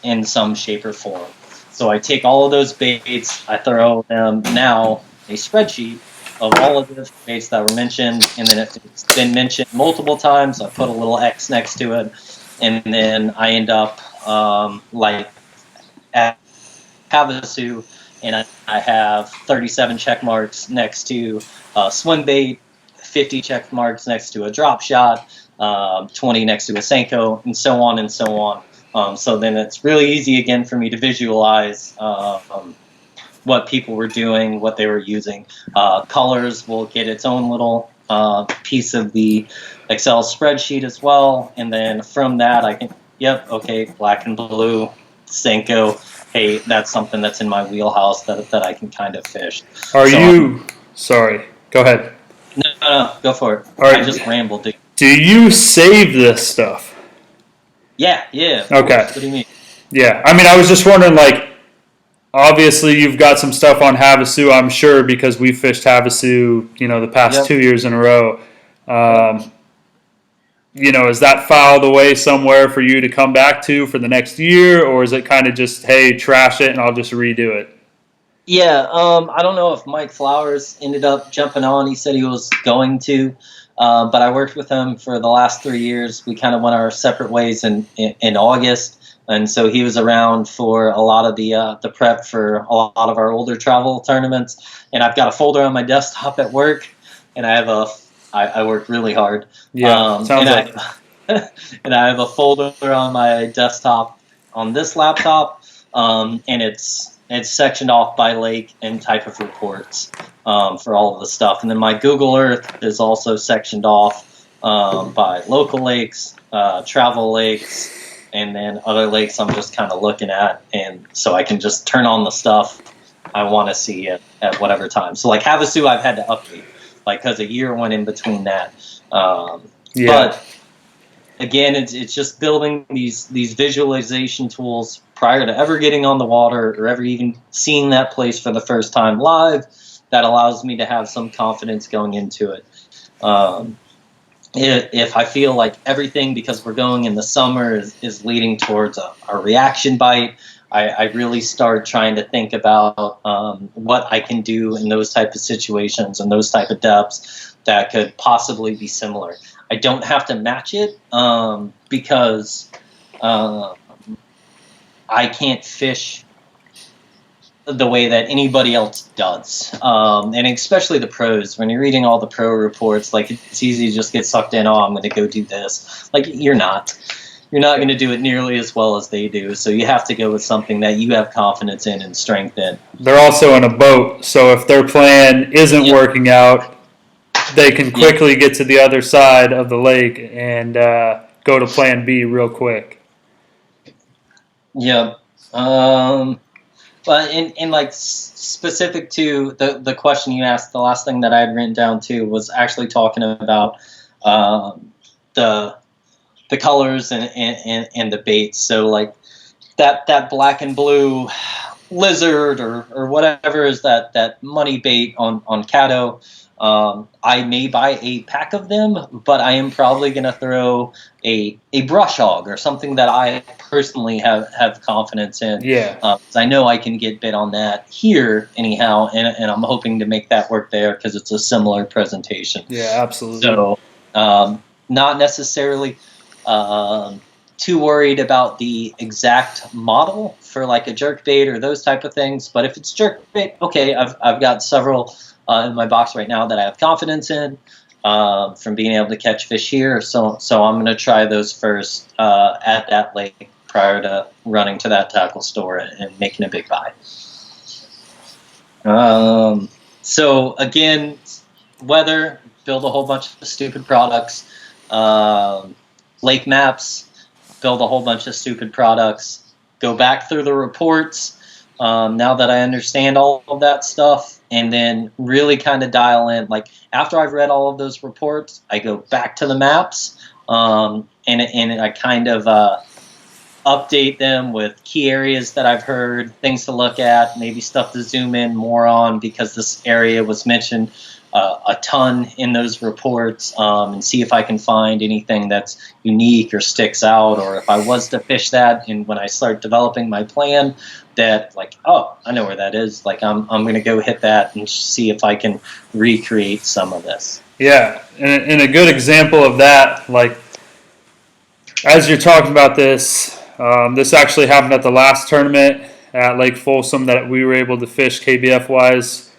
in some shape or form. So I take all of those baits, I throw them now a spreadsheet of all of the baits that were mentioned, and then if it's been mentioned multiple times, I put a little X next to it, and then I end up like at Havasu, and I have 37 check marks next to swim bait, 50 check marks next to a drop shot, 20 next to a Senko, and so on and so on. So then it's really easy again for me to visualize what people were doing, what they were using. Colors will get its own little piece of the Excel spreadsheet as well. And then from that, I can, okay, black and blue, Senko. Hey, that's something that's in my wheelhouse that I can kind of fish. Are you Sorry. Go ahead. No, go for it. All right. I just rambled. Do you save this stuff? Yeah. Of Okay. course. What do you mean? Yeah. I mean, I was just wondering, like, obviously you've got some stuff on Havasu, I'm sure, because we fished Havasu, the past 2 years in a row. Is that filed away somewhere for you to come back to for the next year, or is it kind of just, hey, trash it and I'll just redo it? Yeah, I don't know if Mike Flowers ended up jumping on. He said he was going to, but I worked with him for the last 3 years. We kind of went our separate ways in August, and so he was around for a lot of the prep for a lot of our older travel tournaments. And I've got a folder on my desktop at work, and I work really hard. Yeah, sounds like and I have a folder on my desktop on this laptop, and it's sectioned off by lake and type of reports for all of the stuff. And then my Google Earth is also sectioned off by local lakes, travel lakes, and then other lakes I'm just kind of looking at. And so I can just turn on the stuff I want to see at whatever time. So like Havasu, I've had to update, because a year went in between that. But again, it's just building these visualization tools prior to ever getting on the water or ever even seeing that place for the first time live that allows me to have some confidence going into it. If I feel like everything, because we're going in the summer, is leading towards a reaction bite, I really start trying to think about what I can do in those type of situations and those type of depths that could possibly be similar. I don't have to match it because I can't fish the way that anybody else does. And especially the pros, when you're reading all the pro reports, like it's easy to just get sucked in, I'm going to go do this. Like you're not going to do it nearly as well as they do. So you have to go with something that you have confidence in and strength in. They're also in a boat, so if their plan isn't working out, they can quickly get to the other side of the lake and go to plan B real quick. Yeah. But in like specific to the question you asked, the last thing that I had written down too was actually talking about the colors and the baits. So like that black and blue lizard or whatever is that money bait on Caddo. I may buy a pack of them, but I am probably going to throw a brush hog or something that I personally have confidence in. Yeah. I know I can get bit on that here anyhow, and I'm hoping to make that work there because it's a similar presentation. Yeah, absolutely. So not necessarily too worried about the exact model for like a jerk bait or those type of things. But if it's jerk bait, okay, I've got several in my box right now that I have confidence in from being able to catch fish here. So I'm going to try those first at that lake prior to running to that tackle store and making a big buy. So again, weather, build a whole bunch of stupid products. Lake maps, build a whole bunch of stupid products. Go back through the reports now that I understand all of that stuff. And then really kind of dial in. Like after I've read all of those reports, I go back to the maps and I kind of update them with key areas that I've heard, things to look at, maybe stuff to zoom in more on because this area was mentioned a ton in those reports, and see if I can find anything that's unique or sticks out, or if I was to fish that and when I start developing my plan that like, oh, I know where that is, like I'm going to go hit that and see if I can recreate some of this. Yeah, and a good example of that, like as you're talking about this, this actually happened at the last tournament at Lake Folsom that we were able to fish KBF wise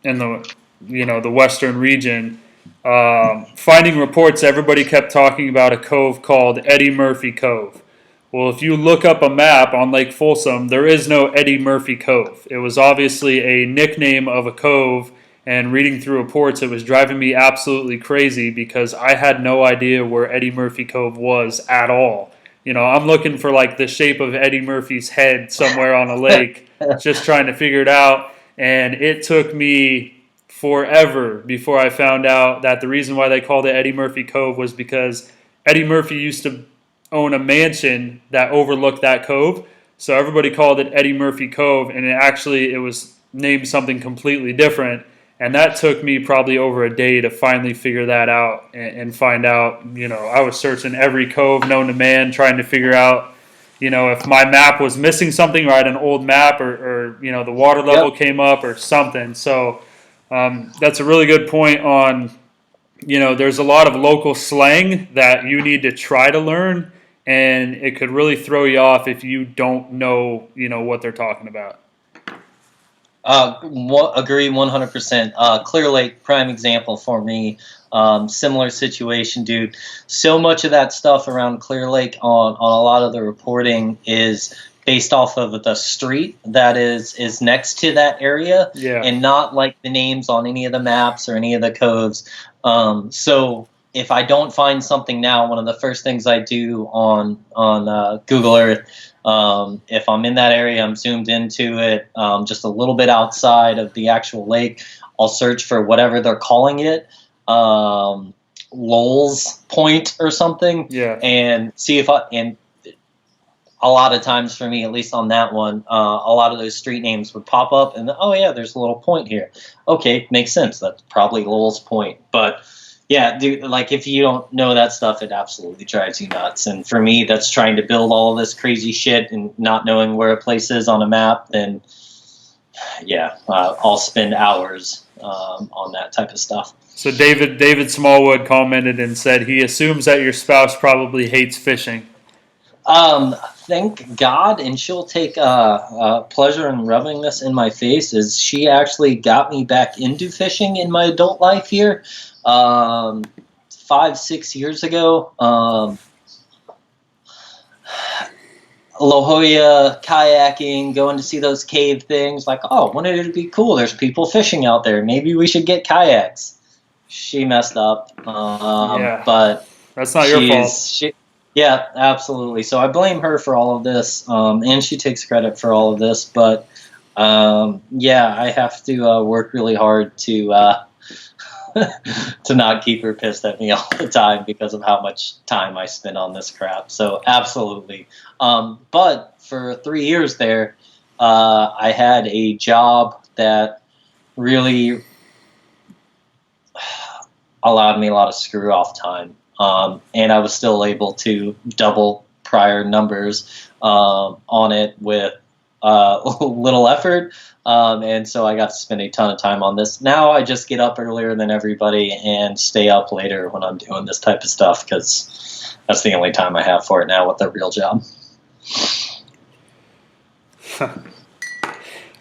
in the western region. Finding reports, everybody kept talking about a cove called Eddie Murphy Cove. Well, if you look up a map on Lake Folsom, there is no Eddie Murphy Cove. It was obviously a nickname of a cove, and reading through reports, it was driving me absolutely crazy because I had no idea where Eddie Murphy Cove was at all. I'm looking for like the shape of Eddie Murphy's head somewhere on a lake, just trying to figure it out. And it took me forever before I found out that the reason why they called it Eddie Murphy Cove was because Eddie Murphy used to own a mansion that overlooked that cove. So everybody called it Eddie Murphy Cove, and it was named something completely different. And that took me probably over a day to finally figure that out and find out, I was searching every cove known to man, trying to figure out, if my map was missing something, or I had an old map, or the water level came up or something. So that's a really good point on, there's a lot of local slang that you need to try to learn, and it could really throw you off if you don't know, what they're talking about. Agree 100%. Clear Lake, prime example for me. Similar situation, dude. So much of that stuff around Clear Lake on a lot of the reporting is based off of the street that is next to that area, and not like the names on any of the maps or any of the coves. So if I don't find something now, one of the first things I do on Google Earth, if I'm in that area, I'm zoomed into it, just a little bit outside of the actual lake, I'll search for whatever they're calling it, Lowell's Point or something, and see if and a lot of times for me, at least on that one, a lot of those street names would pop up, and there's a little point here. Okay, makes sense. That's probably Lowell's Point, but. Yeah, dude, like if you don't know that stuff, it absolutely drives you nuts. And for me, that's trying to build all of this crazy shit and not knowing where a place is on a map. Then, I'll spend hours on that type of stuff. So David Smallwood commented and said he assumes that your spouse probably hates fishing. Thank God, and she'll take pleasure in rubbing this in my face, is she actually got me back into fishing in my adult life here. 5-6 years ago, La Jolla kayaking, going to see those cave things, like, wouldn't it be cool? There's people fishing out there. Maybe we should get kayaks. She messed up, but that's not your fault. Yeah, absolutely. So I blame her for all of this, and she takes credit for all of this. But I have to work really hard to to not keep her pissed at me all the time because of how much time I spend on this crap. So absolutely. But for 3 years there, I had a job that really allowed me a lot of screw off time. And I was still able to double prior numbers on it with little effort. And so I got to spend a ton of time on this. Now I just get up earlier than everybody and stay up later when I'm doing this type of stuff because that's the only time I have for it now with a real job.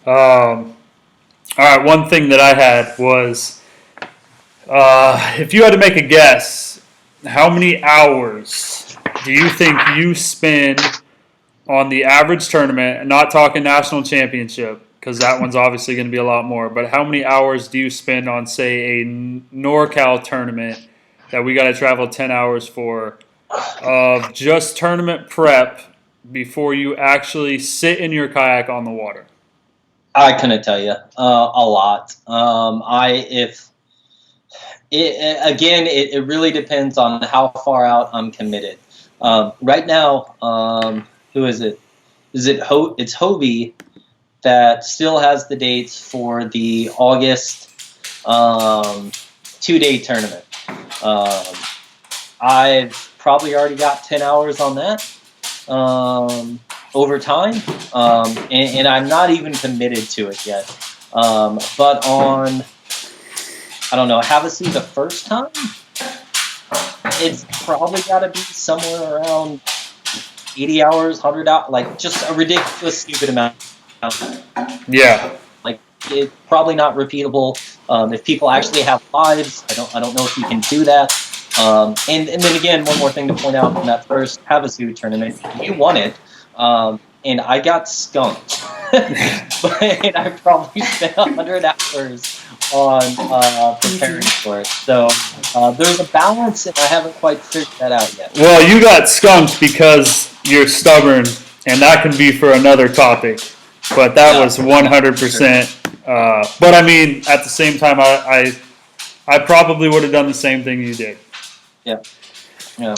All right, one thing that I had was if you had to make a guess, how many hours do you think you spend on the average tournament, not talking national championship, because that one's obviously going to be a lot more, but how many hours do you spend on, say, a NorCal tournament that we got to travel 10 hours for, of just tournament prep before you actually sit in your kayak on the water? I couldn't tell you. A lot. It really depends on how far out I'm committed. Right now, who is it? It's Hobie that still has the dates for the August 2-day tournament. I've probably already got 10 hours on that over time, and I'm not even committed to it yet. But on, I don't know, Havasu the first time, it's probably got to be somewhere around 80 hours, 100 hours, like just a ridiculous, stupid amount. Yeah. Like, it's probably not repeatable. If people actually have lives, I don't know if you can do that. And then again, one more thing to point out in that first Havasu tournament, you won it, and I got skunked. But I probably spent 100 hours on preparing for it. So there's a balance, and I haven't quite figured that out yet. Well, you got skunked because you're stubborn, and that can be for another topic. But that was 100% But I mean, at the same time, I probably would have done the same thing you did. Yeah. Yeah.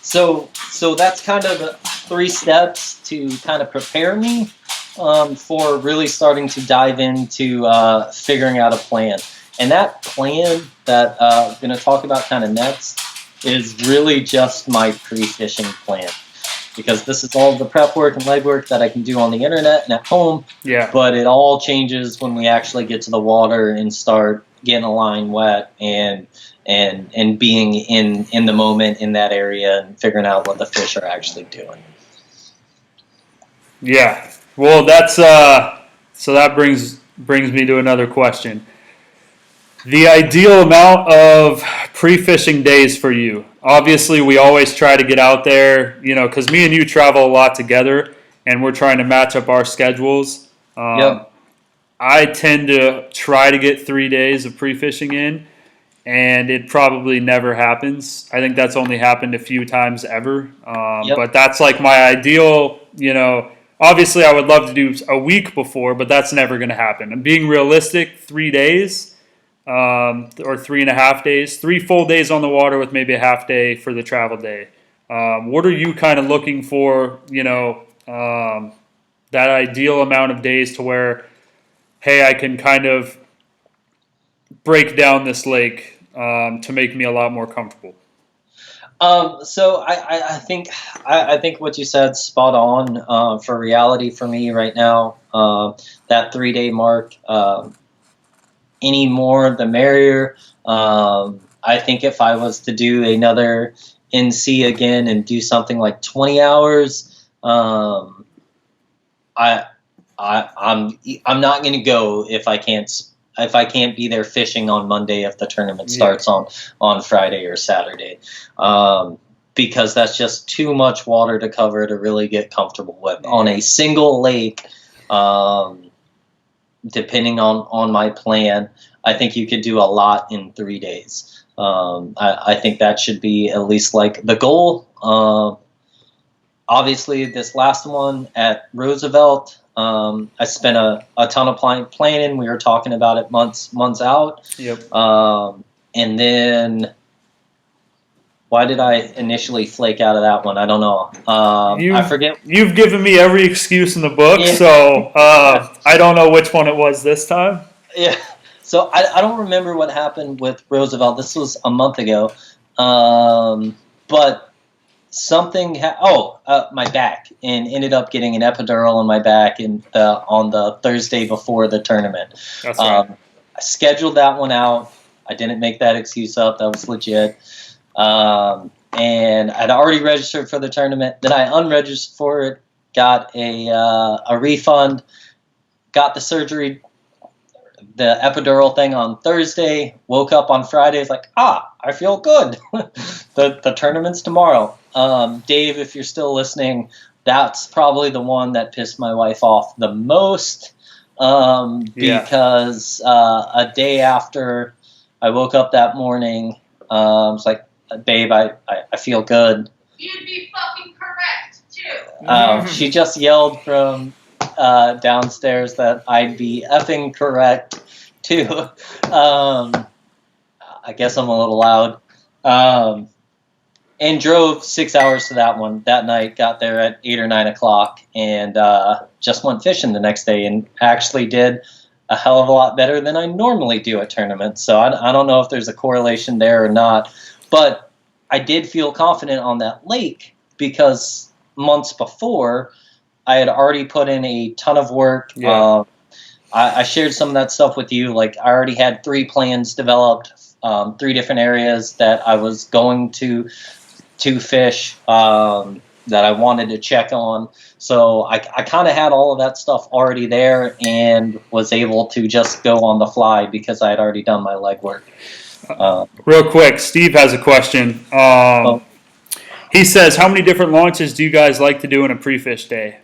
So that's kind of 3 steps to kind of prepare me for really starting to dive into figuring out a plan. And that plan that I'm going to talk about kind of next is really just my pre-fishing plan. Because this is all the prep work and legwork that I can do on the internet and at home. Yeah. But it all changes when we actually get to the water and start getting a line wet and being in the moment in that area and figuring out what the fish are actually doing. Yeah. Well, that's so that brings me to another question. The ideal amount of pre-fishing days for you. Obviously, we always try to get out there, because me and you travel a lot together, and we're trying to match up our schedules. Yep. I tend to try to get 3 days of pre-fishing in, and it probably never happens. I think that's only happened a few times ever. Yep. But that's like my ideal, obviously I would love to do a week before, but that's never going to happen. And being realistic, 3 days or 3.5 days, 3 full days on the water with maybe a half day for the travel day. What are you kind of looking for, that ideal amount of days to where, hey, I can kind of break down this lake to make me a lot more comfortable? So I think what you said spot on for reality for me right now. That 3-day mark, any more the merrier. I think if I was to do another NC again and do something like 20 hours, I'm not going to go if I can't be there fishing on Monday if the tournament starts on Friday or Saturday, because that's just too much water to cover to really get comfortable with on a single lake. Depending on my plan, I think you could do a lot in 3 days. I think that should be at least like the goal. Obviously, this last one at Roosevelt, I spent a ton of planning. We were talking about it months out. Yep. And then, why did I initially flake out of that one? I don't know. I forget. You've given me every excuse in the book, so I don't know which one it was this time. Yeah. So I don't remember what happened with Roosevelt. This was a month ago. But something my back, and ended up getting an epidural in my back on the Thursday before the tournament. That's right. I scheduled that one out. I didn't make that excuse up. That was legit. And I'd already registered for the tournament. Then I unregistered for it, got a refund, got the surgery, the epidural thing on Thursday, woke up on Friday, was like, I feel good. The tournament's tomorrow. Dave, if you're still listening, that's probably the one that pissed my wife off the most, because a day after I woke up that morning, I was like, babe, I feel good. You'd be fucking correct, too. She just yelled from downstairs that I'd be effing correct, too. I guess I'm a little loud. And drove 6 hours to that one that night, got there at 8 or 9 o'clock, and just went fishing the next day, and actually did a hell of a lot better than I normally do at tournaments. So I don't know if there's a correlation there or not. But I did feel confident on that lake because months before, I had already put in a ton of work. Yeah. I shared some of that stuff with you. Like, I already had 3 plans developed, 3 different areas that I was going to fish, that I wanted to check on. So I kind of had all of that stuff already there and was able to just go on the fly because I had already done my legwork. Real quick, Steve has a question. He says, how many different launches do you guys like to do in a pre-fish day?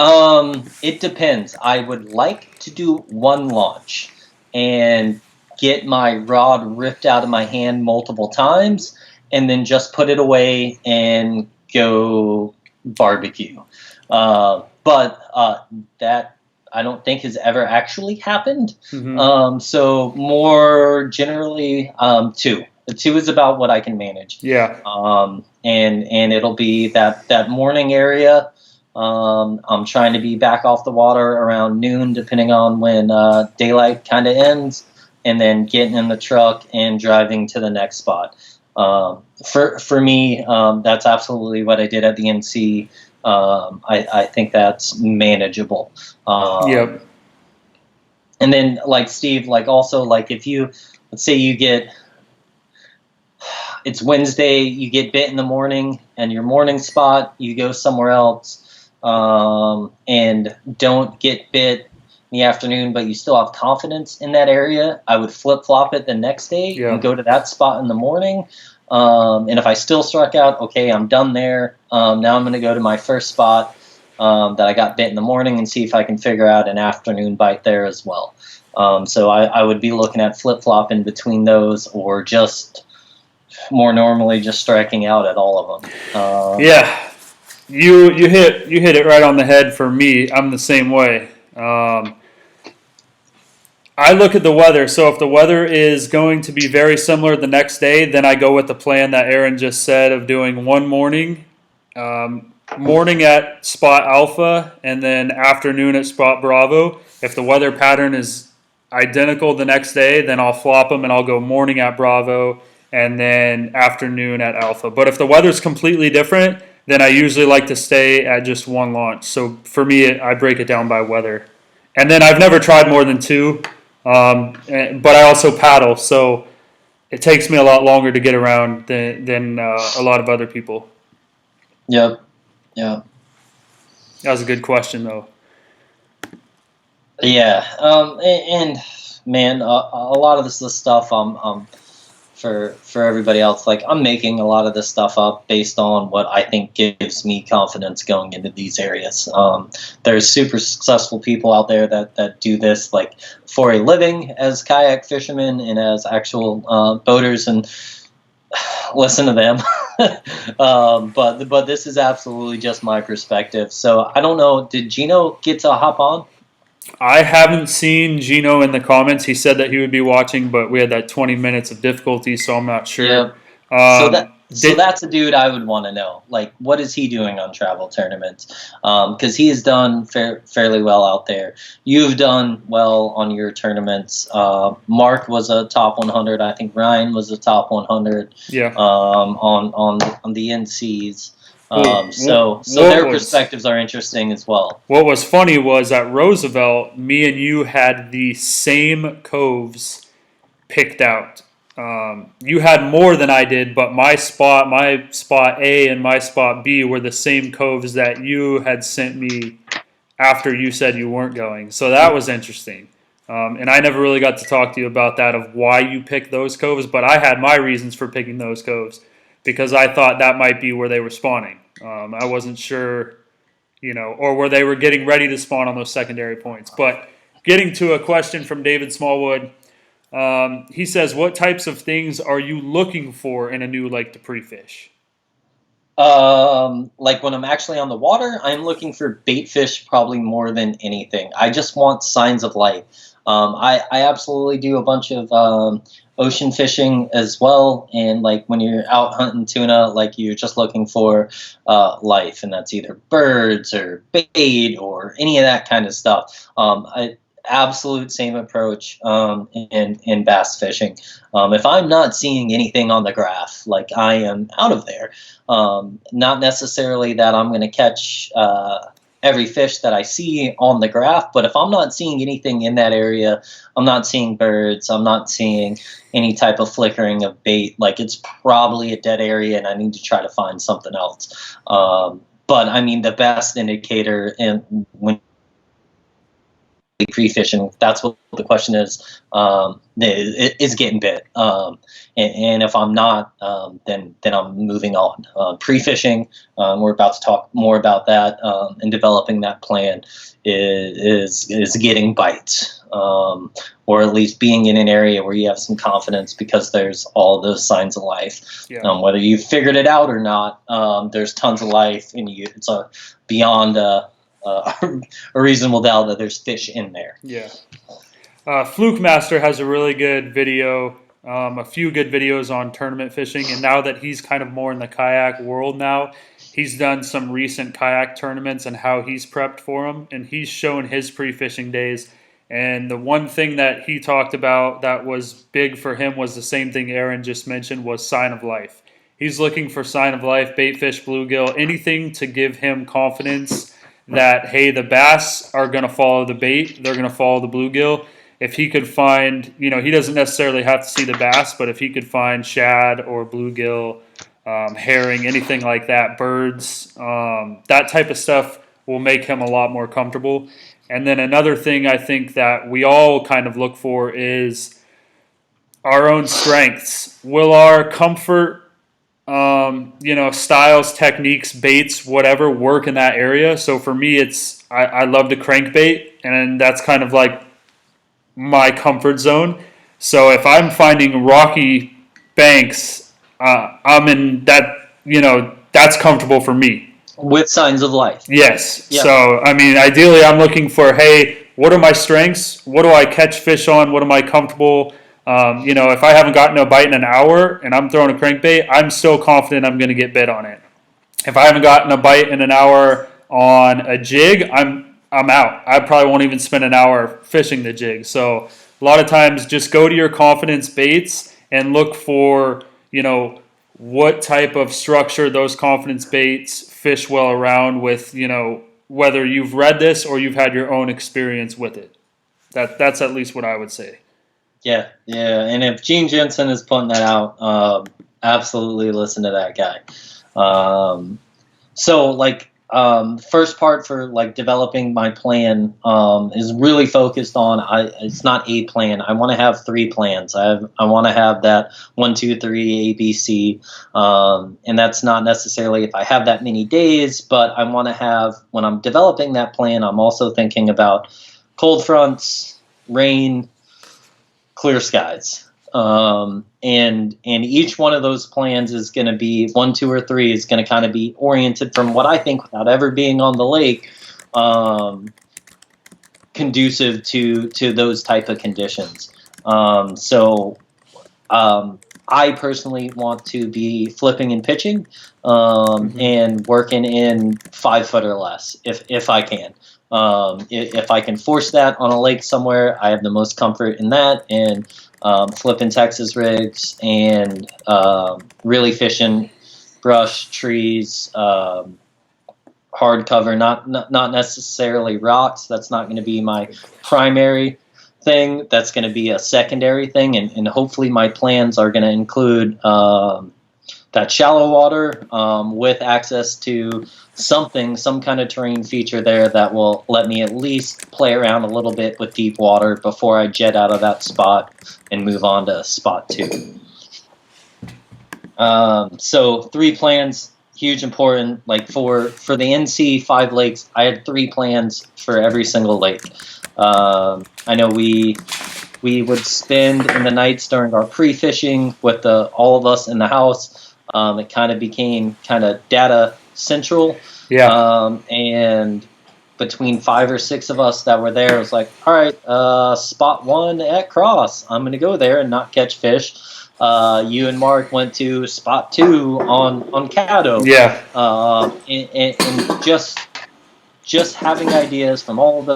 It depends. I would like to do 1 launch and get my rod ripped out of my hand multiple times and then just put it away and go barbecue. But that I don't think has ever actually happened. Mm-hmm. So more generally, 2. The 2 is about what I can manage. Yeah. And it'll be that morning area. I'm trying to be back off the water around noon, depending on when daylight kind of ends, and then getting in the truck and driving to the next spot. For me, that's absolutely what I did at the NC. I think that's manageable. Yep. And then, like Steve, like also, like if you, let's say you get, it's Wednesday, you get bit in the morning, and your morning spot, you go somewhere else, and don't get bit in the afternoon, but you still have confidence in that area, I would flip-flop it the next day and go to that spot in the morning. And if I still struck out, okay, I'm done there. Now I'm going to go to my first spot that I got bit in the morning and see if I can figure out an afternoon bite there as well. So I would be looking at flip-flop in between those, or just more normally just striking out at all of them. Yeah, you hit it right on the head. For me, I'm the same way. I look at the weather. So if the weather is going to be very similar the next day, then I go with the plan that Aaron just said of doing one morning at spot Alpha and then afternoon at spot Bravo. If the weather pattern is identical the next day, then I'll flop them and I'll go morning at Bravo and then afternoon at Alpha. But if the weather's completely different, then I usually like to stay at just one launch. So for me, I break it down by weather. And then I've never tried more than 2, but I also paddle, so it takes me a lot longer to get around than a lot of other people. Yep. Yeah. That was a good question, though. Yeah. And man, a lot of this stuff, for everybody else, like I'm making a lot of this stuff up based on what I think gives me confidence going into these areas. There's super successful people out there that do this like for a living as kayak fishermen and as actual boaters, and listen to them. But this is absolutely just my perspective. So I don't know. Did Gino get to hop on? I haven't seen Gino in the comments. He said that he would be watching, but we had that 20 minutes of difficulty, so I'm not sure. Yeah. So that's a dude I would want to know. Like, what is he doing on travel tournaments? Because he has done fairly well out there. You've done well on your tournaments. Mark was a top 100. I think Ryan was a top 100. Yeah. On the NCs. So their perspectives are interesting as well. What was funny was at Roosevelt, me and you had the same coves picked out. You had more than I did, but my spot A and my spot B were the same coves that you had sent me after you said you weren't going. So that was interesting. And I never really got to talk to you about that, of why you picked those coves, but I had my reasons for picking those coves because I thought that might be where they were spawning. I wasn't sure, or where they were getting ready to spawn on those secondary points. But getting to a question from David Smallwood, he says, what types of things are you looking for in a new lake to pre-fish? Like when I'm actually on the water, I'm looking for bait fish probably more than anything. I just want signs of life. I absolutely do a bunch of ocean fishing as well, and like when you're out hunting tuna, like you're just looking for life, and that's either birds or bait or any of that kind of stuff. Absolute same approach in bass fishing. If I'm not seeing anything on the graph, like I am out of there. Not necessarily that I'm going to catch every fish that I see on the graph, but if I'm not seeing anything in that area, I'm not seeing birds, I'm not seeing any type of flickering of bait, like it's probably a dead area and I need to try to find something else. But I mean, the best indicator when pre-fishing. That's what the question is getting bit. And if I'm not, then I'm moving on. Pre-fishing, we're about to talk more about that, and developing that plan is getting bites, or at least being in an area where you have some confidence because there's all those signs of life. Yeah. Whether you've figured it out or not, there's tons of life, and it's beyond a reasonable doubt that there's fish in there. Yeah. Fluke Master has a really good video, a few good videos on tournament fishing, and now that he's kind of more in the kayak world now, he's done some recent kayak tournaments and how he's prepped for them, and he's shown his pre-fishing days. And the one thing that he talked about that was big for him was the same thing Aaron just mentioned, was sign of life. He's looking for sign of life, bait fish, bluegill, anything to give him confidence that, hey, the bass are going to follow the bait, they're going to follow the bluegill. If he could find, he doesn't necessarily have to see the bass, but if he could find shad or bluegill, herring, anything like that, birds, that type of stuff will make him a lot more comfortable. And then another thing I think that we all kind of look for is our own strengths. Will our comfort, styles, techniques, baits, whatever, work in that area? So for me, I love to crankbait, and that's kind of like my comfort zone. So if I'm finding rocky banks, I'm in that, that's comfortable for me. With signs of life. Yes. Yeah. So, ideally I'm looking for, hey, what are my strengths? What do I catch fish on? What am I comfortable? If I haven't gotten a bite in an hour and I'm throwing a crankbait, I'm still confident I'm going to get bit on it. If I haven't gotten a bite in an hour on a jig, I'm out. I probably won't even spend an hour fishing the jig. So a lot of times just go to your confidence baits and look for, what type of structure those confidence baits fish well around with, whether you've read this or you've had your own experience with it. That's at least what I would say. Yeah. And if Gene Jensen is putting that out, absolutely listen to that guy. First part for developing my plan is really focused on, it's not a plan. I want to have 3 plans. I want to have that 1, 2, 3 ABC, and that's not necessarily if I have that many days, but I want to have, when I'm developing that plan, I'm also thinking about cold fronts, rain, clear skies. And each one of those plans is going to be 1, 2, or 3 is going to kind of be oriented from what I think, without ever being on the lake, conducive to those type of conditions. I personally want to be flipping and pitching, and working in 5 foot or less if I can. If I can force that on a lake somewhere, I have the most comfort in that, and flipping Texas rigs and really fishing brush, trees, hard cover, not necessarily rocks. That's not going to be my primary thing. That's going to be a secondary thing, and hopefully my plans are going to include that shallow water with access to some kind of terrain feature there that will let me at least play around a little bit with deep water before I jet out of that spot and move on to spot 2. So 3 plans, huge important. Like for the NC 5 lakes, I had 3 plans for every single lake. I know we would spend in the nights during our pre-fishing with all of us in the house. It kind of became kind of data central. Yeah. And between 5 or 6 of us that were there, it was like, all right, spot 1 at Cross. I'm going to go there and not catch fish. You and Mark went to spot 2 on Caddo. Yeah. And just having ideas from all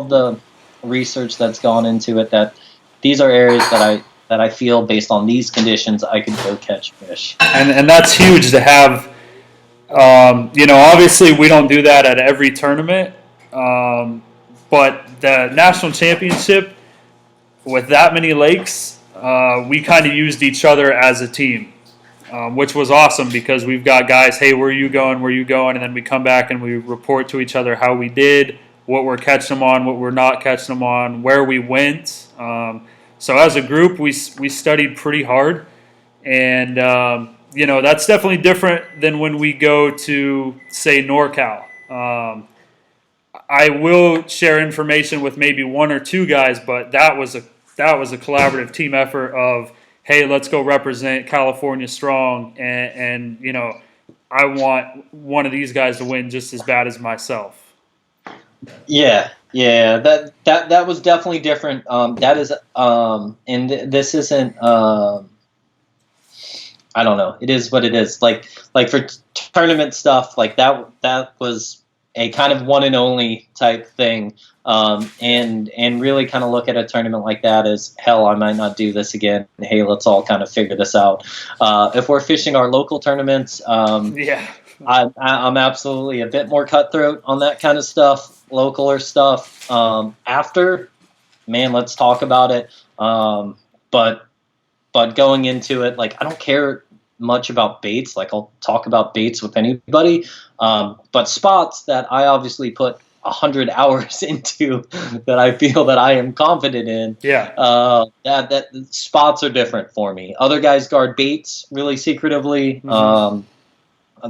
of the research that's gone into it, that these are areas that I feel based on these conditions I could go catch fish. And that's huge to have. Obviously we don't do that at every tournament, but the national championship with that many lakes, we kind of used each other as a team, which was awesome because we've got guys, hey, where are you going? And then we come back and we report to each other how we did, what we're catching them on, what we're not catching them on, where we went. So as a group, we studied pretty hard, and that's definitely different than when we go to, say, NorCal. I will share information with maybe one or two guys, but that was a collaborative team effort of, hey, let's go represent California strong, and I want one of these guys to win just as bad as myself. Yeah, that was definitely different. That is, and this isn't. I don't know. It is what it is. Like for tournament stuff, like that was a kind of one and only type thing. And really kind of look at a tournament like that as, hell, I might not do this again. Hey, let's all kind of figure this out. If we're fishing our local tournaments, I'm absolutely a bit more cutthroat on that kind of stuff, localer stuff. After, man, let's talk about it. But going into it, like, I don't care much about baits. Like, I'll talk about baits with anybody. But spots that I obviously put 100 hours into, that I feel that I am confident in. That spots are different for me. Other guys guard baits really secretively.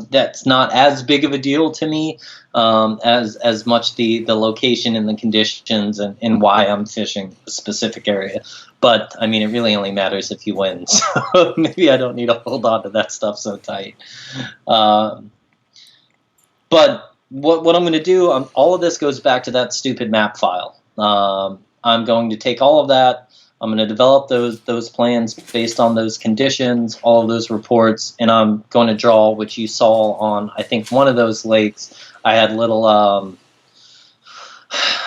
That's not as big of a deal to me as much the location and the conditions and why I'm fishing a specific area. But, I mean, it really only matters if you win. So maybe I don't need to hold on to that stuff so tight. But what I'm going to do, all of this goes back to that stupid map file. I'm going to take all of that. I'm going to develop those plans based on those conditions, all of those reports, and I'm going to draw, which you saw on, I think, one of those lakes. I had little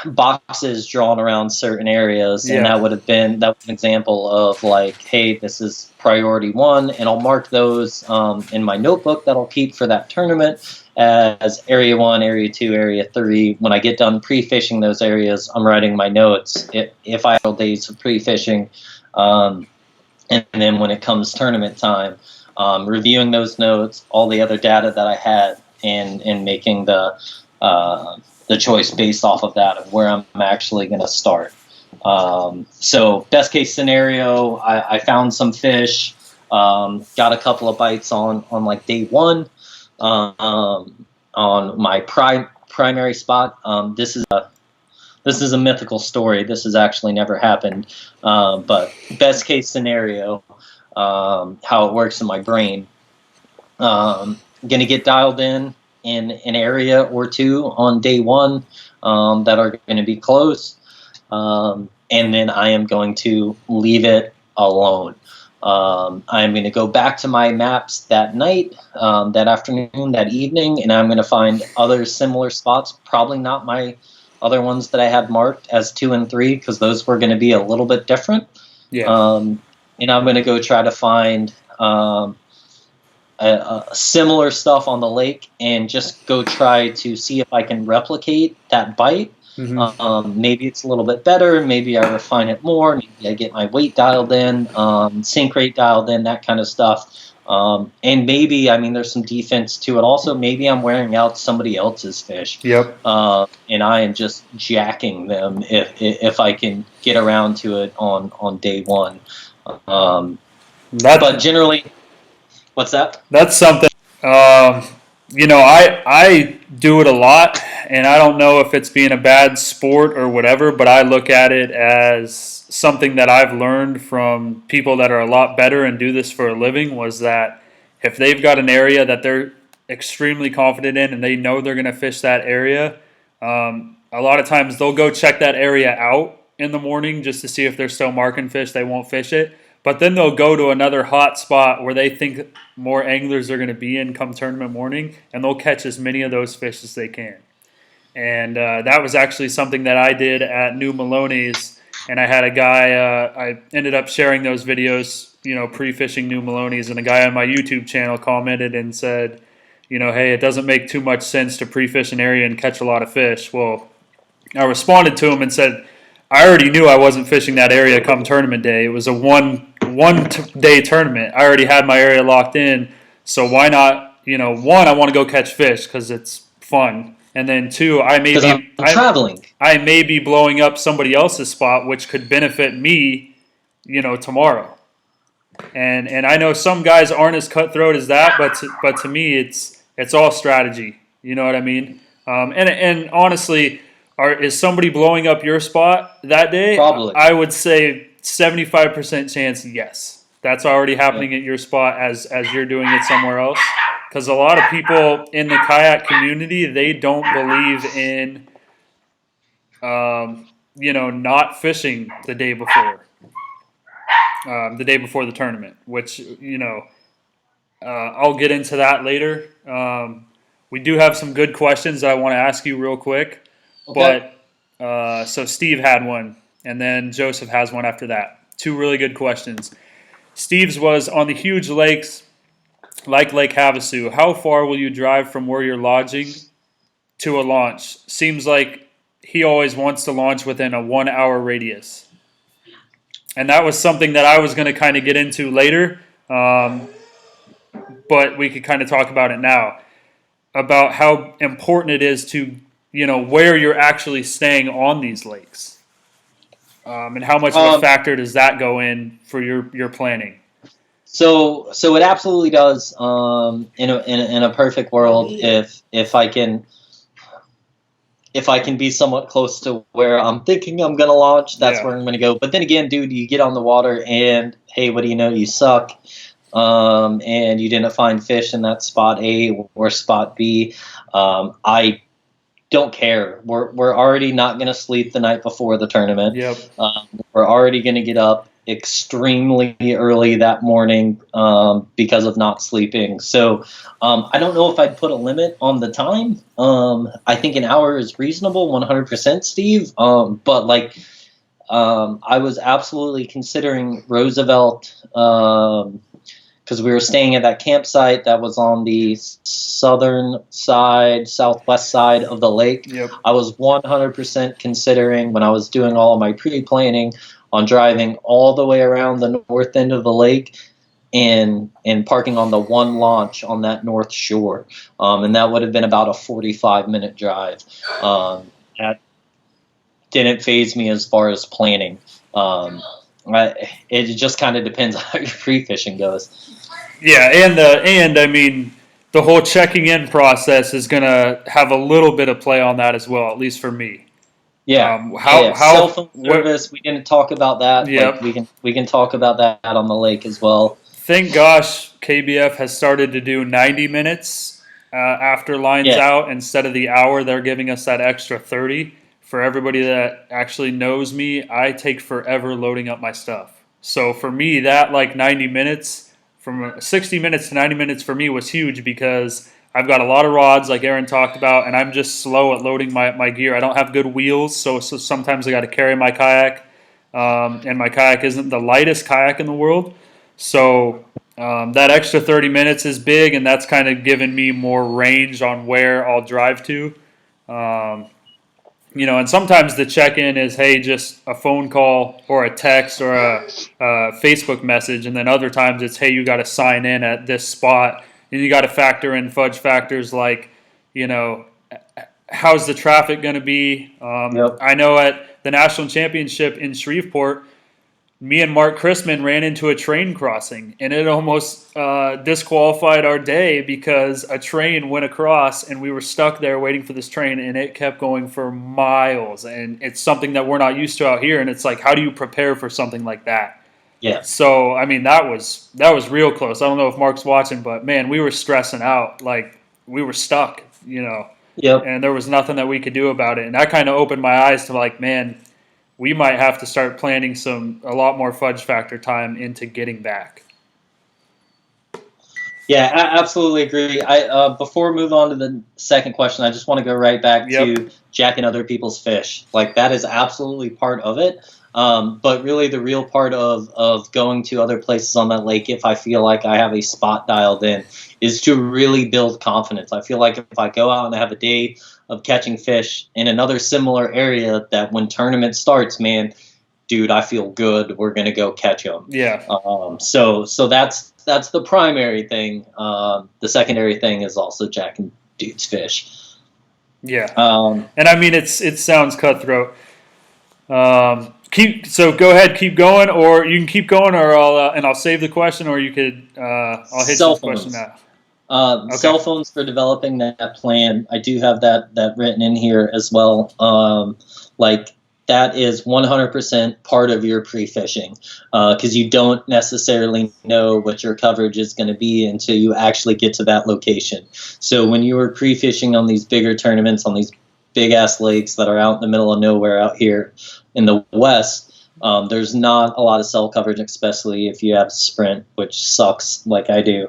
boxes drawn around certain areas, and that was an example of, like, hey, this is priority 1, and I'll mark those in my notebook that I'll keep for that tournament as area 1, area 2, area 3. When I get done pre-fishing those areas, I'm writing my notes if I have days of pre-fishing, and then when it comes tournament time, reviewing those notes, all the other data that I had, and making the choice based off of that, of where I'm actually going to start. So best case scenario, I found some fish, got a couple of bites on like day 1, on my primary spot. This is a mythical story. This has actually never happened. But best case scenario, how it works in my brain, going to get dialed in an area or two on day 1 that are going to be close, and then I am going to leave it alone. I'm going to go back to my maps that night, that afternoon, that evening, and I'm going to find other similar spots, probably not my other ones that I had marked as 2 and 3, because those were going to be a little bit different. And I'm going to go try to find similar stuff on the lake and just go try to see if I can replicate that bite. Maybe it's a little bit better, maybe I refine it more, maybe I get my weight dialed in, sink rate dialed in, that kind of stuff. And maybe, I mean, there's some defense to it also. Maybe I'm wearing out somebody else's fish. And I am just jacking them if I can get around to it on day 1. But generally, what's that? That's something. I do it a lot, and I don't know if it's being a bad sport or whatever, but I look at it as something that I've learned from people that are a lot better and do this for a living, was that if they've got an area that they're extremely confident in and they know they're going to fish that area, a lot of times they'll go check that area out in the morning just to see if they're still marking fish. They won't fish it. But then they'll go to another hot spot where they think more anglers are going to be in come tournament morning, and they'll catch as many of those fish as they can. And that was actually something that I did at New Maloney's, and I had a guy, I ended up sharing those videos, pre-fishing New Maloney's, and a guy on my YouTube channel commented and said, hey, it doesn't make too much sense to pre-fish an area and catch a lot of fish. Well, I responded to him and said, I already knew I wasn't fishing that area come tournament day. It was a one-day tournament. I already had my area locked in, so why not, I want to go catch fish because it's fun, And then 2, I may Because be I'm traveling. I may be blowing up somebody else's spot, which could benefit me, tomorrow. And I know some guys aren't as cutthroat as that, but to me, it's all strategy. You know what I mean? And honestly, is somebody blowing up your spot that day? Probably. I would say 75% chance, yes. That's already happening at your spot as you're doing it somewhere else. Because a lot of people in the kayak community, they don't believe in, not fishing the day before. The day before the tournament, which, I'll get into that later. We do have some good questions that I want to ask you real quick. Okay. But so Steve had one, and then Joseph has one after that. 2 really good questions. Steve's was, on the huge lakes like Lake Havasu, how far will you drive from where you're lodging to a launch? Seems like he always wants to launch within a 1-hour radius. And that was something that I was going to kind of get into later, but we could kind of talk about it now, about how important it is to, where you're actually staying on these lakes, and how much of a factor does that go in for your planning? So it absolutely does. In a perfect world, if I can be somewhat close to where I'm thinking I'm going to launch, that's where I'm going to go. But then again, dude, you get on the water and, hey, what do you know? You suck. And you didn't find fish in that spot A or spot B. I don't care. We're already not going to sleep the night before the tournament. Yep. We're already going to get up extremely early that morning because of not sleeping. So I don't know if I'd put a limit on the time. I think an hour is reasonable, 100%, Steve. But I was absolutely considering Roosevelt because we were staying at that campsite that was on the southern side, southwest side of the lake. Yep. I was 100% considering, when I was doing all of my pre-planning, on driving all the way around the north end of the lake and parking on the one launch on that north shore. And that would have been about a 45-minute drive. That didn't faze me as far as planning. It just kind of depends on how your pre-fishing goes. Yeah, and I mean, the whole checking in process is going to have a little bit of play on that as well, at least for me. Yeah. How cell phone service? We didn't talk about that. Yep. We can talk about that on the lake as well. Thank gosh KBF has started to do 90 minutes after lines out instead of the hour. They're giving us that extra 30. For everybody that actually knows me, I take forever loading up my stuff. So for me, that 90 minutes, from 60 minutes to 90 minutes for me was huge because I've got a lot of rods, like Aaron talked about, and I'm just slow at loading my gear. I don't have good wheels, so sometimes I got to carry my kayak, and my kayak isn't the lightest kayak in the world. So that extra 30 minutes is big, and that's kind of given me more range on where I'll drive to. And sometimes the check-in is, hey, just a phone call or a text or a Facebook message, and then other times it's, hey, you got to sign in at this spot. And you got to factor in fudge factors like, how's the traffic going to be? I know at the National Championship in Shreveport, me and Mark Chrisman ran into a train crossing, and it almost disqualified our day because a train went across, and we were stuck there waiting for this train, and it kept going for miles. And it's something that we're not used to out here, and it's like, how do you prepare for something like that? Yeah. So, I mean, that was real close. I don't know if Mark's watching, but, man, we were stressing out. Like, we were stuck, Yep. And there was nothing that we could do about it. And that kind of opened my eyes to, like, man, we might have to start planning a lot more fudge factor time into getting back. Yeah, I absolutely agree. Before we move on to the second question, I just want to go right back to jacking other people's fish. Like, that is absolutely part of it. But really the real part of going to other places on that lake, if I feel like I have a spot dialed in, is to really build confidence. I feel like if I go out and I have a day of catching fish in another similar area, that when tournament starts, man, dude, I feel good. We're going to go catch them. Yeah. So that's the primary thing. The secondary thing is also jacking dudes' fish. Yeah. Um, And I mean, it sounds cutthroat. Go ahead, keep going, or you can keep going, or I'll save the question, or you could I'll hit you cell with the question phones. now. Cell Okay. phones for developing that plan. I do have that written in here as well. Like that is 100% part of your pre-fishing because you don't necessarily know what your coverage is going to be until you actually get to that location. So when you were pre-fishing on these bigger tournaments, on these big ass lakes that are out in the middle of nowhere out here in the West, there's not a lot of cell coverage, especially if you have Sprint, which sucks like I do.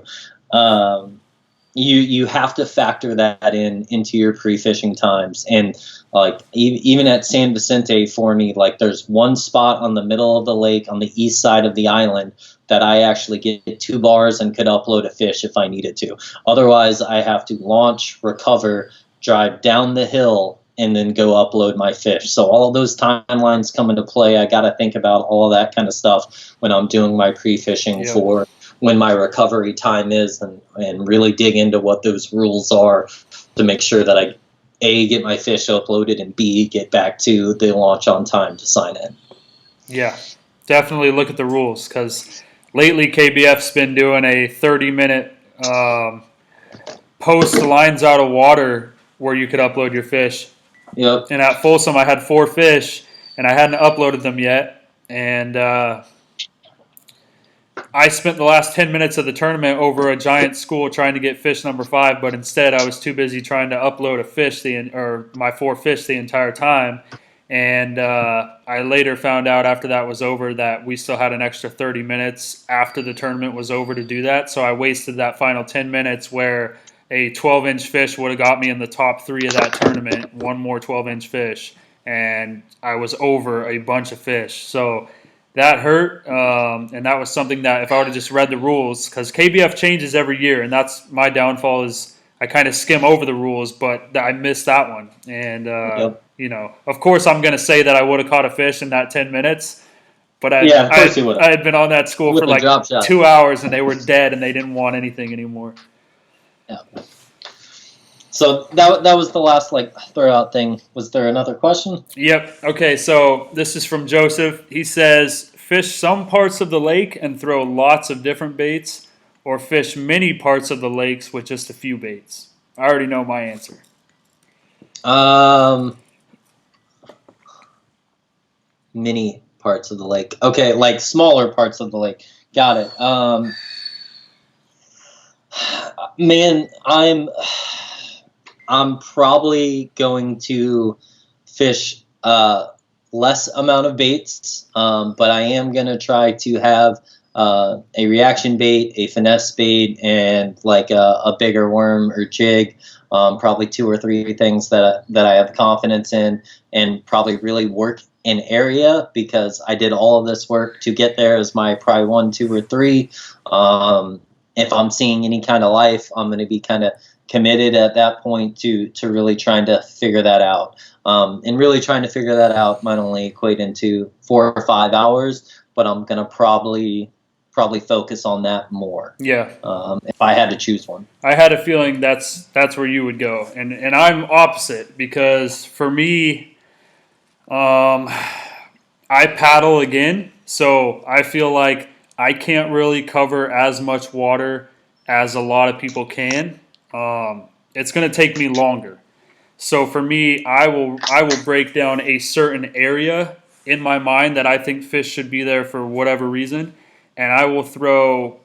You have to factor that into your pre-fishing times. And like even at San Vicente for me, like there's one spot on the middle of the lake on the east side of the island that I actually get 2 bars and could upload a fish if I needed to. Otherwise, I have to launch, recover, drive down the hill, and then go upload my fish. So all of those timelines come into play. I got to think about all of that kind of stuff when I'm doing my pre-fishing Yep. for when my recovery time is, and really dig into what those rules are to make sure that I, A, get my fish uploaded, and B, get back to the launch on time to sign in. Yeah, definitely look at the rules because lately KBF's been doing a 30-minute post lines out of water where you could upload your fish. Yep. And at Folsom, I had 4 fish, and I hadn't uploaded them yet. And I spent the last 10 minutes of the tournament over a giant school trying to get fish number 5, but instead I was too busy trying to upload a fish my 4 fish the entire time. And I later found out after that was over that we still had an extra 30 minutes after the tournament was over to do that. So I wasted that final 10 minutes where a 12-inch fish would have got me in the top 3 of that tournament, one more 12-inch fish, and I was over a bunch of fish. So that hurt, and that was something that if I would have just read the rules, because KBF changes every year, and that's my downfall is I kind of skim over the rules, but I missed that one. And, Yep. of course I'm going to say that I would have caught a fish in that 10 minutes, but Yeah, of course you would. I had been on that school With for a like drop shot. 2 hours, and they were dead, and they didn't want anything anymore. Yeah. So that was the last throw out thing. Was there another question? Yep. Okay, so this is from Joseph. He says, fish some parts of the lake and throw lots of different baits, or fish many parts of the lakes with just a few baits. I already know my answer. Many parts of the lake. Okay, like smaller parts of the lake. Got it. Man, I'm probably going to fish less amount of baits, but I am going to try to have a reaction bait, a finesse bait, and like a bigger worm or jig. Probably 2 or 3 things that I have confidence in, and probably really work an area because I did all of this work to get there as my probably 1, 2, or 3. If I'm seeing any kind of life, I'm going to be kind of committed at that point to really trying to figure that out. And really trying to figure that out might only equate into 4 or 5 hours, but I'm going to probably focus on that more. Yeah. If I had to choose one. I had a feeling that's where you would go. And I'm opposite because for me, I paddle again, so I feel like I can't really cover as much water as a lot of people can. It's going to take me longer. So for me, I will break down a certain area in my mind that I think fish should be there for whatever reason, and I will throw,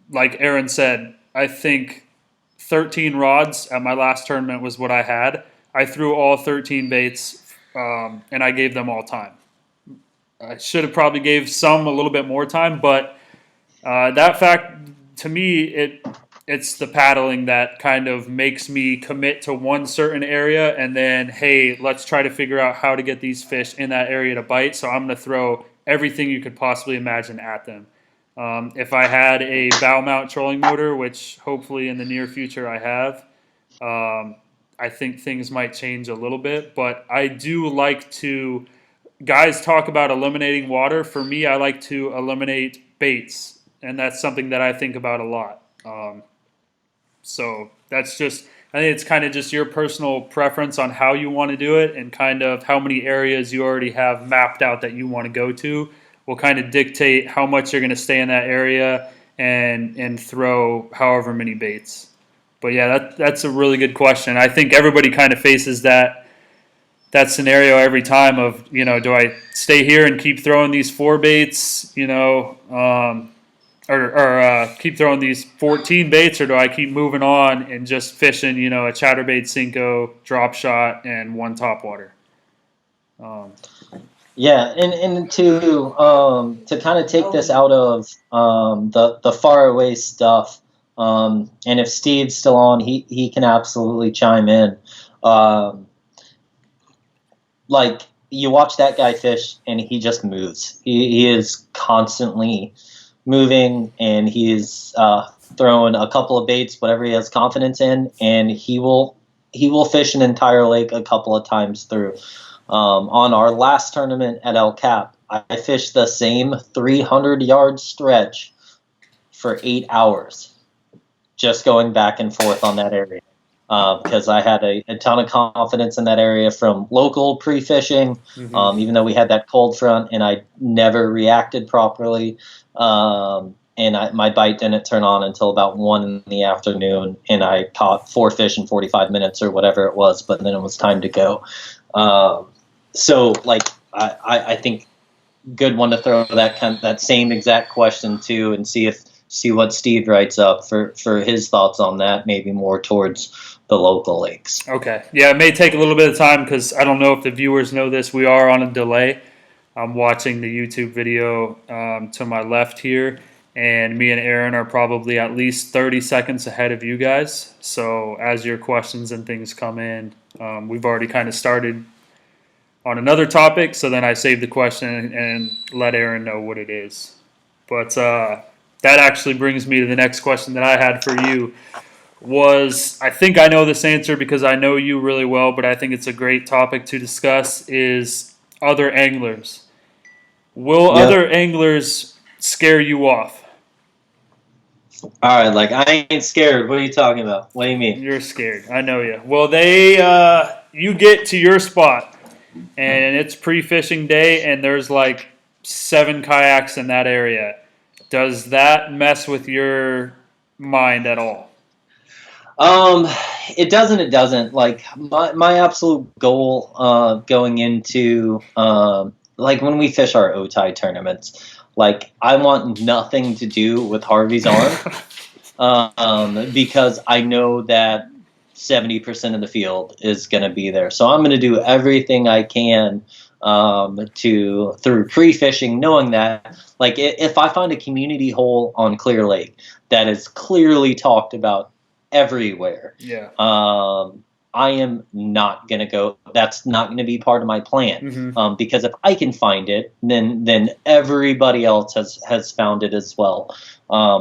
like Aaron said, I think 13 rods at my last tournament was what I had. I threw all 13 baits, and I gave them all time. I should have probably gave some a little bit more time, but that fact, to me, it's the paddling that kind of makes me commit to one certain area, and then, hey, let's try to figure out how to get these fish in that area to bite. So I'm going to throw everything you could possibly imagine at them. If I had a bow mount trolling motor, which hopefully in the near future I have, I think things might change a little bit. But I do like to, guys talk about eliminating water. For me, I like to eliminate baits, and that's something that I think about a lot. So that's just I think it's kind of just your personal preference on how you want to do it, and kind of how many areas you already have mapped out that you want to go to will kind of dictate how much you're going to stay in that area and throw however many baits. But yeah, that's a really good question. I think everybody kind of faces that scenario every time of, do I stay here and keep throwing these 4 baits, or keep throwing these 14 baits, or do I keep moving on and just fishing, a chatterbait, Cinco, drop shot, and 1 topwater? Yeah, and to kind of take this out of the far away stuff, and if Steve's still on, he can absolutely chime in. Like, you watch that guy fish, and he just moves. He is constantly moving, and he's throwing a couple of baits, whatever he has confidence in, and he will fish an entire lake a couple of times through. On our last tournament at El Cap, I fished the same 300-yard stretch for 8 hours, just going back and forth on that area. Because I had a ton of confidence in that area from local pre-fishing, even though we had that cold front, and I never reacted properly. And my bite didn't turn on until about 1 in the afternoon, and I caught 4 fish in 45 minutes or whatever it was, but then it was time to go. So, like, I think good one to throw that same exact question to, and see what Steve writes up for his thoughts on that, maybe more towards the local lakes. Okay. Yeah, it may take a little bit of time because I don't know if the viewers know this. We are on a delay. I'm watching the YouTube video to my left here, and me and Aaron are probably at least 30 seconds ahead of you guys. So as your questions and things come in, we've already kind of started on another topic, so then I save the question and let Aaron know what it is. But that actually brings me to the next question that I had for you. I think I know this answer because I know you really well, but I think it's a great topic to discuss, is other anglers. Will other anglers scare you off? All right, like, I ain't scared. What are you talking about? What do you mean? You're scared. I know you. Well, you get to your spot, and it's pre-fishing day, and there's like 7 kayaks in that area. Does that mess with your mind at all? It doesn't. Like, my absolute goal going into like when we fish our OTI tournaments, like, I want nothing to do with Harvey's arm, because I know that 70% of the field is going to be there. So I'm going to do everything I can through pre-fishing, knowing that, like, if I find a community hole on Clear Lake that is clearly talked about everywhere, I am not going to go. That's not going to be part of my plan, because if I can find it, then everybody else has found it as well.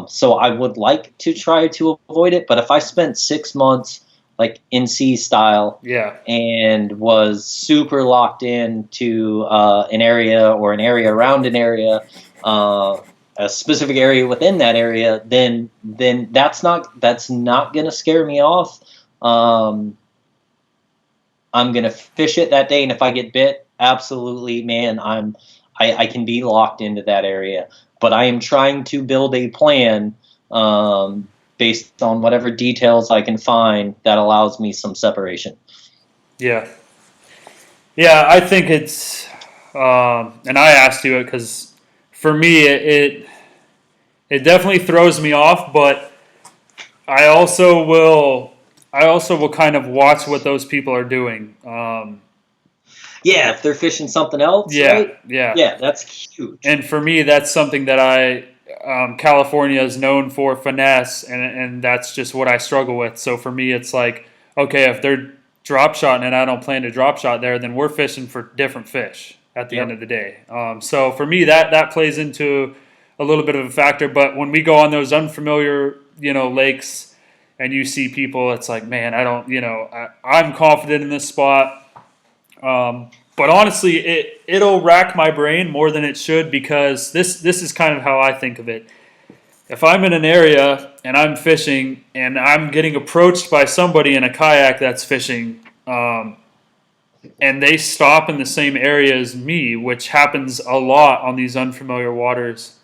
So I would like to try to avoid it, but if I spent 6 months, like, NC style, and was super locked in to an area or an area around an area, a specific area within that area, then that's not going to scare me off. I'm going to fish it that day, and if I get bit, absolutely, man, I can be locked into that area. But I am trying to build a plan based on whatever details I can find that allows me some separation. Yeah, I think it's, and I asked you it because for me it definitely throws me off, but I also will kind of watch what those people are doing. If they're fishing something else, right? Yeah, that's huge. And for me, that's something that California is known for, finesse, and that's just what I struggle with. So for me, it's like, okay, if they're drop shotting and I don't plan to drop shot there, then we're fishing for different fish at the end of the day. So for me, that plays into a little bit of a factor. But when we go on those unfamiliar, lakes, and you see people, it's like, man, I'm confident in this spot. But honestly, it'll rack my brain more than it should, because this is kind of how I think of it. if I'm in an area and I'm fishing and I'm getting approached by somebody in a kayak that's fishing, and they stop in the same area as me, which happens a lot on these unfamiliar waters,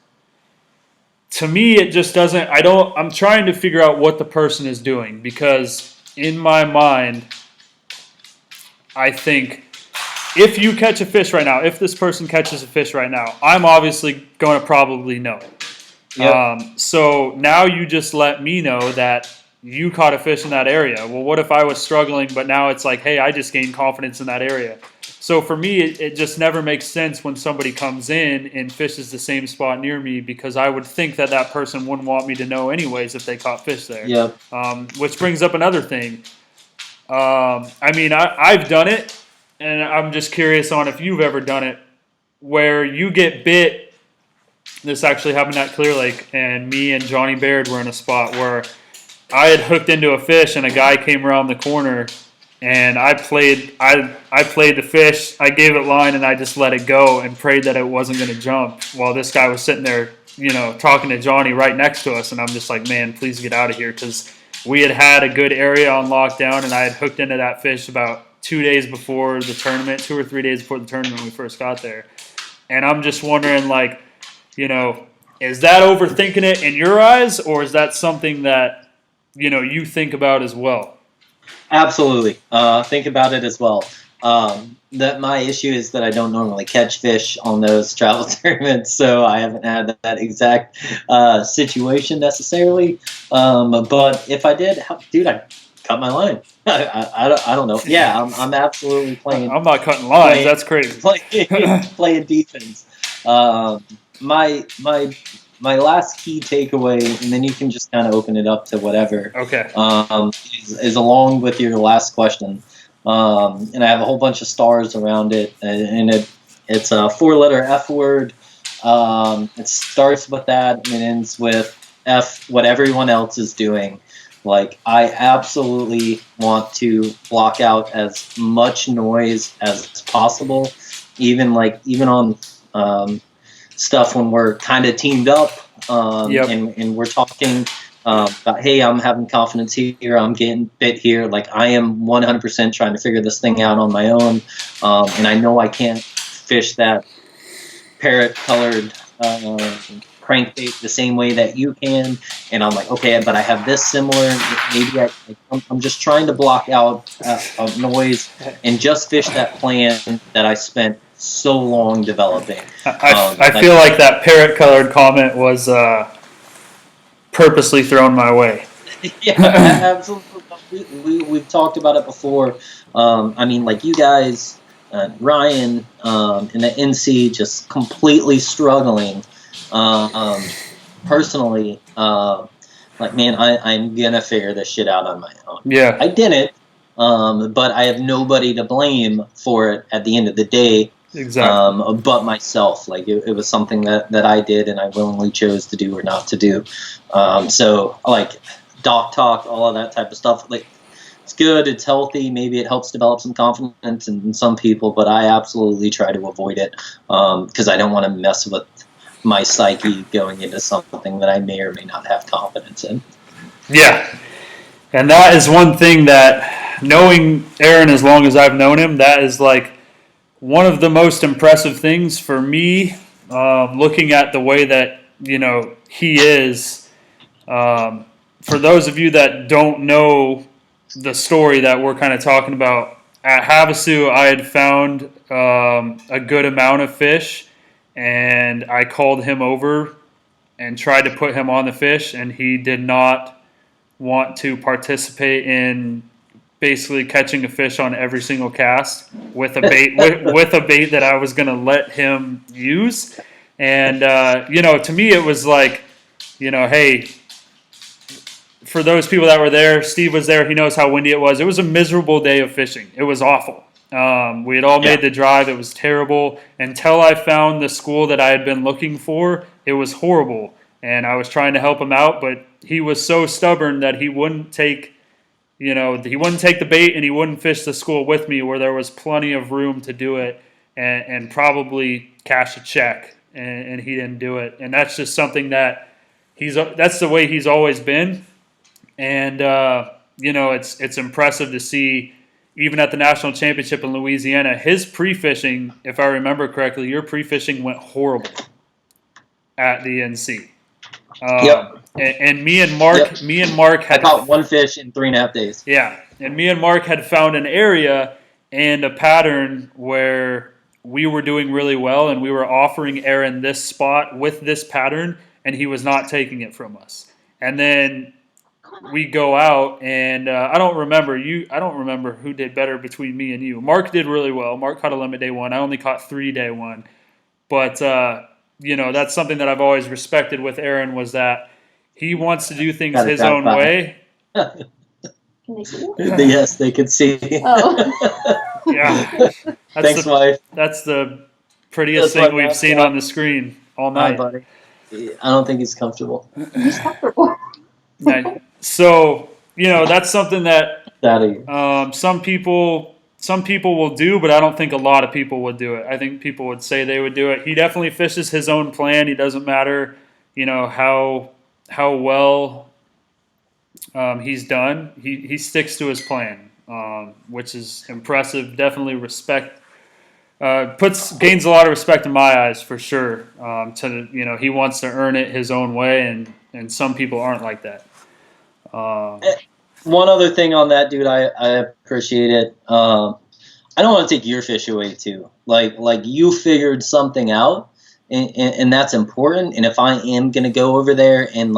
to me, it just doesn't. I'm trying to figure out what the person is doing, because in my mind, I think if you catch a fish right now, if this person catches a fish right now, I'm obviously going to probably know. Yep. So now you just let me know that you caught a fish in that area. Well, what if I was struggling, but now it's like, hey, I just gained confidence in that area. So for me, it just never makes sense when somebody comes in and fishes the same spot near me, because I would think that that person wouldn't want me to know anyways if they caught fish there. Yep. Which brings up another thing. I mean, I've done it, and I'm just curious on if you've ever done it, where you get bit. This actually happened at Clear Lake, and me and Johnny Baird were in a spot where I had hooked into a fish, and a guy came around the corner, and I played the fish. I gave it line, and I just let it go and prayed that it wasn't going to jump, while this guy was sitting there, talking to Johnny right next to us, and I'm just like, man, please get out of here, because we had a good area on lockdown, and I had hooked into that fish about 2 days before the tournament, 2 or 3 days before the tournament when we first got there. And I'm just wondering, like, is that overthinking it in your eyes, or is that something that, you think about as well? Absolutely. Think about it as well. That my issue is that I don't normally catch fish on those travel tournaments, so I haven't had that exact situation necessarily. But if I did, dude, I cut my line. I don't know. Yeah, I'm absolutely playing. I'm not cutting lines. That's crazy. Playing defense. My last key takeaway, and then you can just kind of open it up to whatever. Okay. Is along with your last question, and I have a whole bunch of stars around it, and it's a 4-letter F word. It starts with that and it ends with F. What everyone else is doing. Like, I absolutely want to block out as much noise as possible, even on stuff when we're kind of teamed up, and we're talking about, hey, I'm having confidence here, I'm getting bit here. Like, I am 100% trying to figure this thing out on my own, and I know I can't fish that parrot-colored crankbait the same way that you can. And I'm like, okay, but I have this similar. Maybe I'm just trying to block out noise and just fish that plan that I spent so long developing. I feel like that parrot-colored comment was purposely thrown my way. Yeah, absolutely. We've talked about it before. I mean, like, you guys, Ryan, and the NC just completely struggling. Personally, like, man, I'm gonna figure this shit out on my own. Yeah. I didn't, but I have nobody to blame for it at the end of the day. Exactly. But myself. Like, it was something that I did and I willingly chose to do or not to do. So, like, doc talk, all of that type of stuff, like, it's good, it's healthy, maybe it helps develop some confidence in some people, but I absolutely try to avoid it, because I don't want to mess with my psyche going into something that I may or may not have confidence in. Yeah. And that is one thing that, knowing Aaron as long as I've known him, that is, like, one of the most impressive things for me, looking at the way that, he is. For those of you that don't know the story that we're kind of talking about, at Havasu, I had found a good amount of fish, and I called him over and tried to put him on the fish, and he did not want to participate in basically catching a fish on every single cast with a bait with a bait that I was going to let him use. And to me it was like, hey, for those people that were there, Steve was there, he knows how windy it was. It was a miserable day of fishing. It was awful. We had all made the drive. It was terrible. Until I found the school that I had been looking for, it was horrible. And I was trying to help him out, but he was so stubborn that he wouldn't take the bait, and he wouldn't fish the school with me where there was plenty of room to do it and probably cash a check. And he didn't do it. And that's just something that, that's the way he's always been. And, it's impressive to see, even at the national championship in Louisiana, his pre-fishing, if I remember correctly, your pre-fishing went horrible at the NC. Yep. And me and Mark I had caught one fish in 3.5 days. Yeah, and me and Mark had found an area and a pattern where we were doing really well, and we were offering Aaron this spot with this pattern, and he was not taking it from us. And then we go out, and I don't remember who did better between me and you. Mark did really well. Mark caught a limit day one. I only caught 3 day one. But that's something that I've always respected with Aaron, was that he wants to do things his own way. Can they see? Yes, they could see. Oh. Yeah. Thanks, wife. That's the prettiest thing we've seen on the screen all Hi, night. buddy. I don't think he's comfortable. He's comfortable. Right. So, that's something that some people will do, but I don't think a lot of people would do it. I think people would say they would do it. He definitely fishes his own plan. He doesn't matter, how well he's done. He sticks to his plan, which is impressive. Definitely gains a lot of respect in my eyes, for sure. He wants to earn it his own way, and some people aren't like that. One other thing on that, dude, I appreciate it. I don't want to take your fish away too. Like you figured something out, and that's important. And if I am gonna go over there and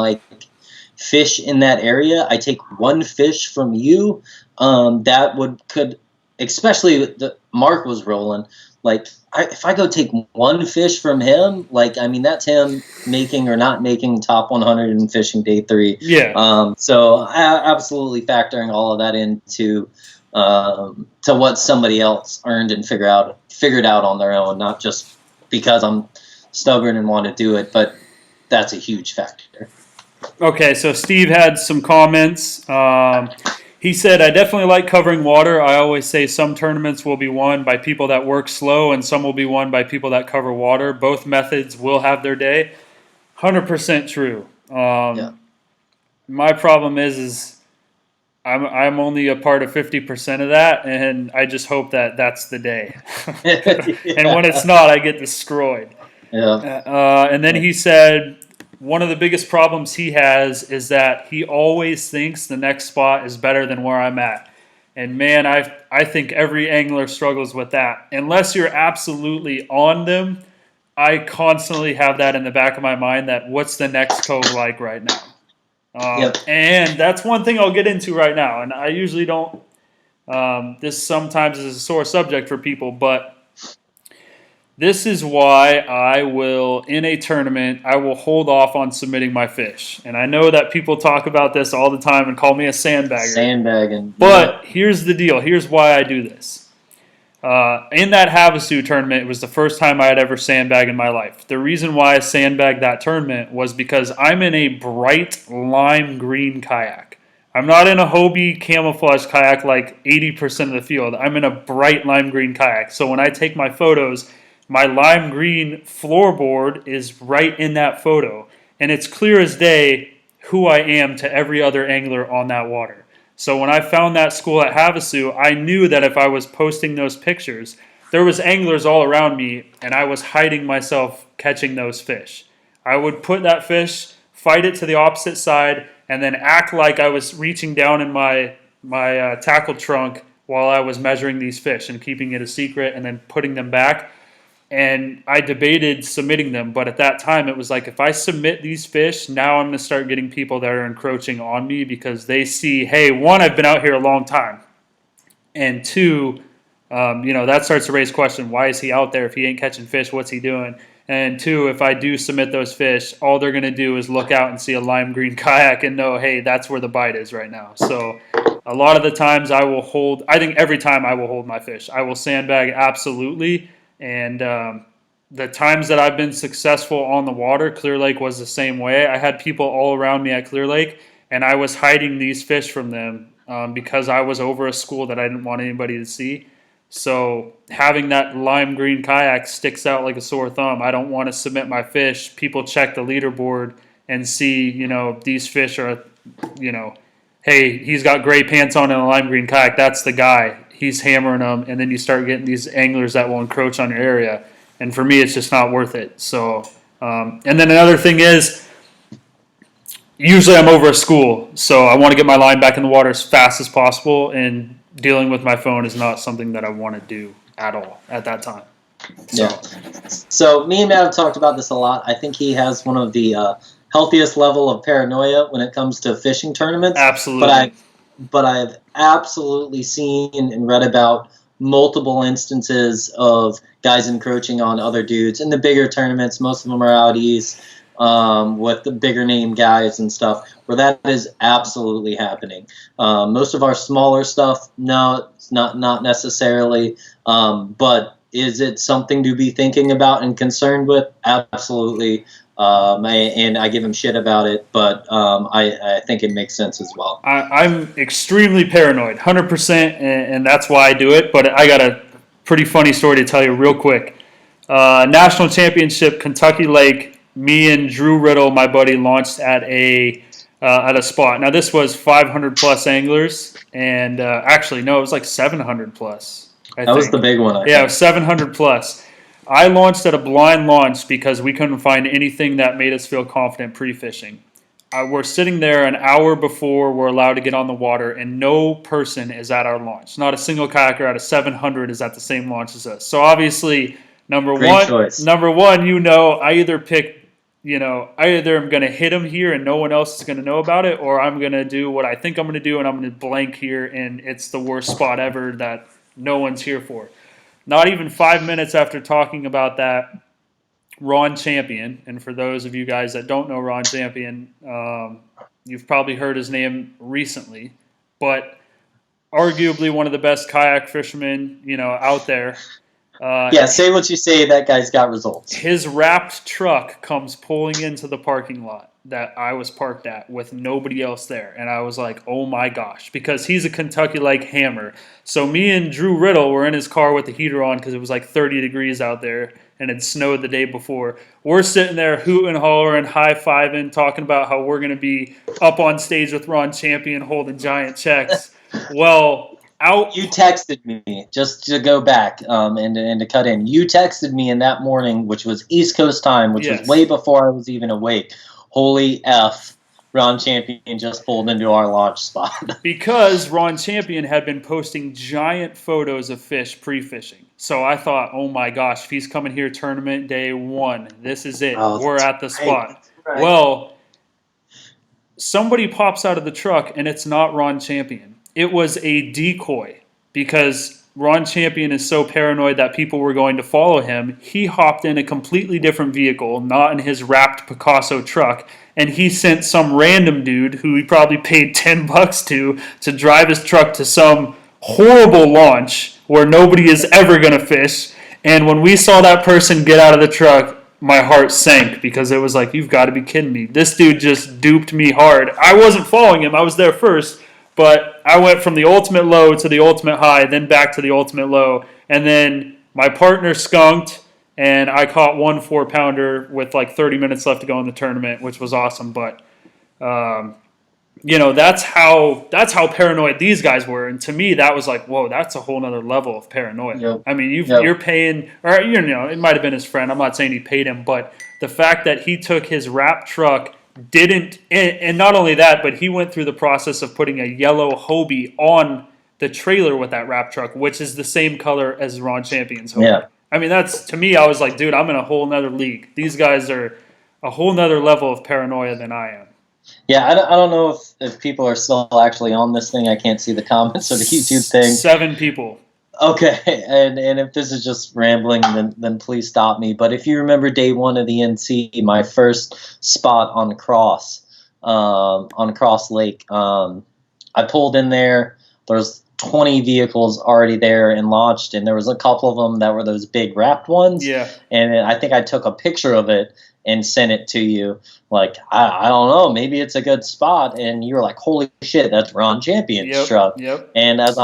fish in that area, I take one fish from you. That could, especially Mark was rolling. If I go take one fish from him, that's him making or not making top 100 in fishing day 3. Yeah. So absolutely factoring all of that into to what somebody else earned and figured out on their own, not just because I'm stubborn and want to do it, but that's a huge factor. Okay, so Steve had some comments. He said, I definitely like covering water. I always say some tournaments will be won by people that work slow, and some will be won by people that cover water. Both methods will have their day. 100% true. Yeah. My problem is I'm only a part of 50% of that, and I just hope that that's the day. And when it's not, I get destroyed. Yeah. And then he said, one of the biggest problems he has is that he always thinks the next spot is better than where I'm at. And man, I think every angler struggles with that. Unless you're absolutely on them, I constantly have that in the back of my mind, that what's the next cove like right now? Yep. And that's one thing I'll get into right now. And I usually don't, this sometimes is a sore subject for people, but this is why I will, in a tournament, I will hold off on submitting my fish. And I know that people talk about this all the time and call me a sandbagger. Sandbagging. But here's the deal. Here's why I do this. In that Havasu tournament, it was the first time I had ever sandbagged in my life. The reason why I sandbagged that tournament was because I'm in a bright lime green kayak. I'm not in a Hobie camouflage kayak like 80% of the field. I'm in a bright lime green kayak. So when I take my photos, my lime green floorboard is right in that photo. And it's clear as day who I am to every other angler on that water. So when I found that school at Havasu, I knew that if I was posting those pictures, there was anglers all around me, and I was hiding myself catching those fish. I would put that fish, fight it to the opposite side, and then act like I was reaching down in my tackle trunk while I was measuring these fish and keeping it a secret and then putting them back. And I debated submitting them, but at that time it was like, if I submit these fish, now I'm going to start getting people that are encroaching on me because they see, hey, one, I've been out here a long time, and two, that starts to raise question, why is he out there if he ain't catching fish? What's he doing? And two, if I do submit those fish, all they're going to do is look out and see a lime green kayak and know, hey, that's where the bite is right now. So a lot of the times I think every time I will hold my fish. I will sandbag absolutely. And the times that I've been successful on the water, Clear Lake was the same way. I had people all around me at Clear Lake, and I was hiding these fish from them because I was over a school that I didn't want anybody to see. So having that lime green kayak sticks out like a sore thumb. I don't want to submit my fish. People check the leaderboard, and see, these fish are, hey, he's got gray pants on and a lime green kayak. That's the guy. He's hammering them. And then you start getting these anglers that will encroach on your area. And for me, it's just not worth it. So, and then another thing is, usually I'm over at school, so I want to get my line back in the water as fast as possible, and dealing with my phone is not something that I want to do at all at that time. So. Yeah. So me and Matt have talked about this a lot. I think he has one of the healthiest level of paranoia when it comes to fishing tournaments. Absolutely. But I've absolutely seen and read about multiple instances of guys encroaching on other dudes in the bigger tournaments. Most of them are out east. With the bigger name guys and stuff, where that is absolutely happening. Most of our smaller stuff, no, it's not necessarily. But is it something to be thinking about and concerned with? Absolutely. And I give him shit about it, but I think it makes sense as well. I'm extremely paranoid, 100%, and that's why I do it. But I got a pretty funny story to tell you real quick. National Championship, Kentucky Lake. Me and Drew Riddle, my buddy, launched at a spot. Now this was 500 plus anglers, and actually no, it was like 700 plus. That was the big one. I Yeah, think. it was 700 plus. I launched at a blind launch because we couldn't find anything that made us feel confident pre-fishing. We're sitting there an hour before we're allowed to get on the water, and no person is at our launch. Not a single kayaker out of 700 is at the same launch as us. So obviously, number one, I either pick. I either am going to hit him here and no one else is going to know about it, or I'm going to do what I think I'm going to do and I'm going to blank here, and it's the worst spot ever that no one's here for. Not even 5 minutes after talking about that, Ron Champion, and for those of you guys that don't know Ron Champion, you've probably heard his name recently, but arguably one of the best kayak fishermen, out there. Say what you say, that guy's got results. His wrapped truck comes pulling into the parking lot that I was parked at with nobody else there. And I was like, oh my gosh, because he's a Kentucky Lake hammer. So me and Drew Riddle were in his car with the heater on because it was like 30 degrees out there and it snowed the day before. We're sitting there hooting, hollering, high-fiving, talking about how we're going to be up on stage with Ron Champion holding giant checks. Well... You texted me, just to go back and to cut in. You texted me in that morning, which was East Coast time, which was way before I was even awake. Holy F, Ron Champion just pulled into our launch spot. Because Ron Champion had been posting giant photos of fish pre-fishing. So I thought, oh my gosh, if he's coming here tournament day 1, this is it. We're at the spot. Right. Well, somebody pops out of the truck, and it's not Ron Champion. It was a decoy because Ron Champion is so paranoid that people were going to follow him. He hopped in a completely different vehicle, not in his wrapped Picasso truck, and he sent some random dude who he probably paid $10 to drive his truck to some horrible launch where nobody is ever going to fish. And when we saw that person get out of the truck, my heart sank because it was like, you've got to be kidding me. This dude just duped me hard. I wasn't following him. I was there first. But I went from the ultimate low to the ultimate high, then back to the ultimate low. And then my partner skunked, and I caught 1 4-pounder with like 30 minutes left to go in the tournament, which was awesome. But, that's how paranoid these guys were. And to me, that was like, whoa, that's a whole other level of paranoia. Yep. I mean, you're paying, or, it might have been his friend. I'm not saying he paid him. But the fact that he took his wrapped truck, and not only that, but he went through the process of putting a yellow Hobie on the trailer with that wrap truck, which is the same color as Ron Champion's Hobie. Yeah. I mean, that's, to me, I was like, dude, I'm in a whole nother league. These guys are a whole nother level of paranoia than I am. Yeah, I don't know if people are still actually on this thing. I can't see the comments or the YouTube thing. 7 people. Okay, and if this is just rambling, then please stop me. But if you remember day 1 of the NC, my first spot on Cross Lake, I pulled in there. There's 20 vehicles already there and launched, and there was a couple of them that were those big wrapped ones. Yeah. And I think I took a picture of it and sent it to you. Like, I don't know, maybe it's a good spot. And you were like, holy shit, that's Ron Champion's truck. Yep. And as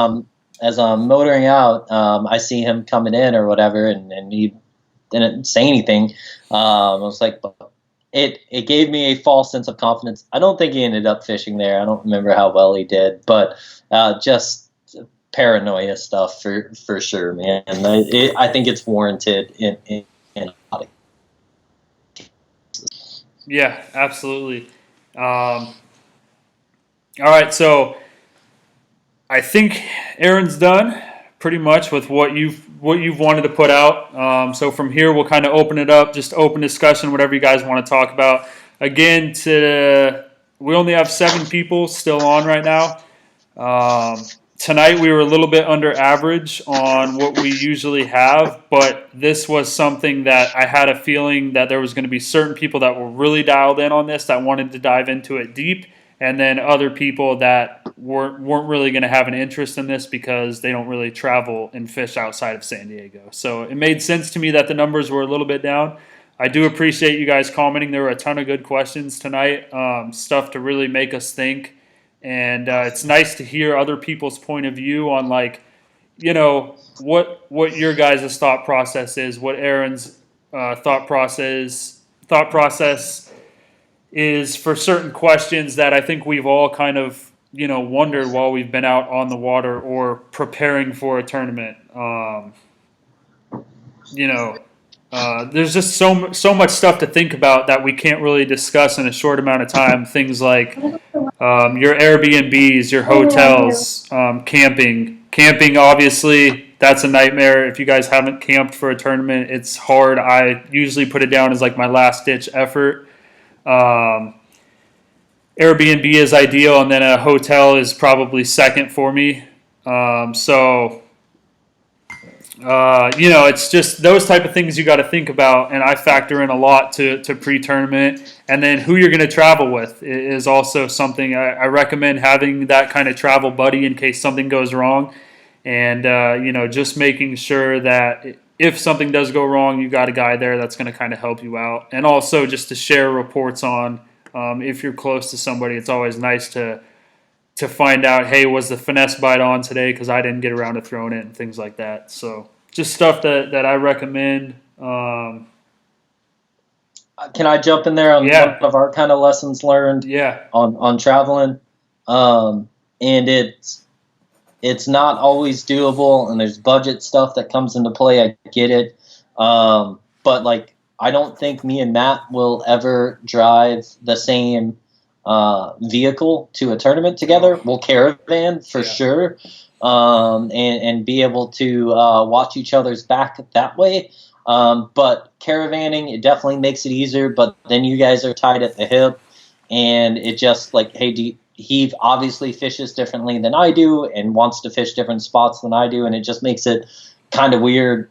I'm motoring out, I see him coming in or whatever, and he didn't say anything. I was like, it gave me a false sense of confidence. I don't think he ended up fishing there. I don't remember how well he did, but just paranoia stuff for sure, man. I think it's warranted in a lot of cases. Yeah, absolutely. All right, so I think Aaron's done pretty much with what you've wanted to put out. So from here, we'll kind of open it up, just open discussion, whatever you guys want to talk about. Again, we only have 7 people still on right now. Tonight we were a little bit under average on what we usually have, but this was something that I had a feeling that there was going to be certain people that were really dialed in on this, that wanted to dive into it deep, and then other people that weren't really going to have an interest in this because they don't really travel and fish outside of San Diego. So it made sense to me that the numbers were a little bit down. I do appreciate you guys commenting. There were a ton of good questions tonight, stuff to really make us think. And it's nice to hear other people's point of view on, like, you know, what your guys' thought process is, what Aaron's thought process is for certain questions that I think we've all kind of, you know, wondered while we've been out on the water or preparing for a tournament. There's just so much stuff to think about that we can't really discuss in a short amount of time. Things like your Airbnbs, your hotels, camping. Camping, obviously, that's a nightmare. If you guys haven't camped for a tournament, it's hard. I usually put it down as like my last-ditch effort. Airbnb is ideal, and then a hotel is probably second for me. It's just those type of things you got to think about, and I factor in a lot to pre-tournament. And then who you're going to travel with is also something I recommend, having that kind of travel buddy in case something goes wrong. And, just making sure that if something does go wrong, you got a guy there that's going to kind of help you out. And also just to share reports on, if you're close to somebody, it's always nice to find out, hey, was the finesse bite on today because I didn't get around to throwing it and things like that. So just stuff that I recommend. Can I jump in there on one of our kind of lessons learned? Yeah. On traveling, and it's not always doable, and there's budget stuff that comes into play. I get it, but like I don't think me and Matt will ever drive the same vehicle to a tournament together. We'll caravan for sure, and be able to watch each other's back that way. But caravanning, it definitely makes it easier, but then you guys are tied at the hip, and it just like, hey, he obviously fishes differently than I do and wants to fish different spots than I do, and it just makes it kind of weird.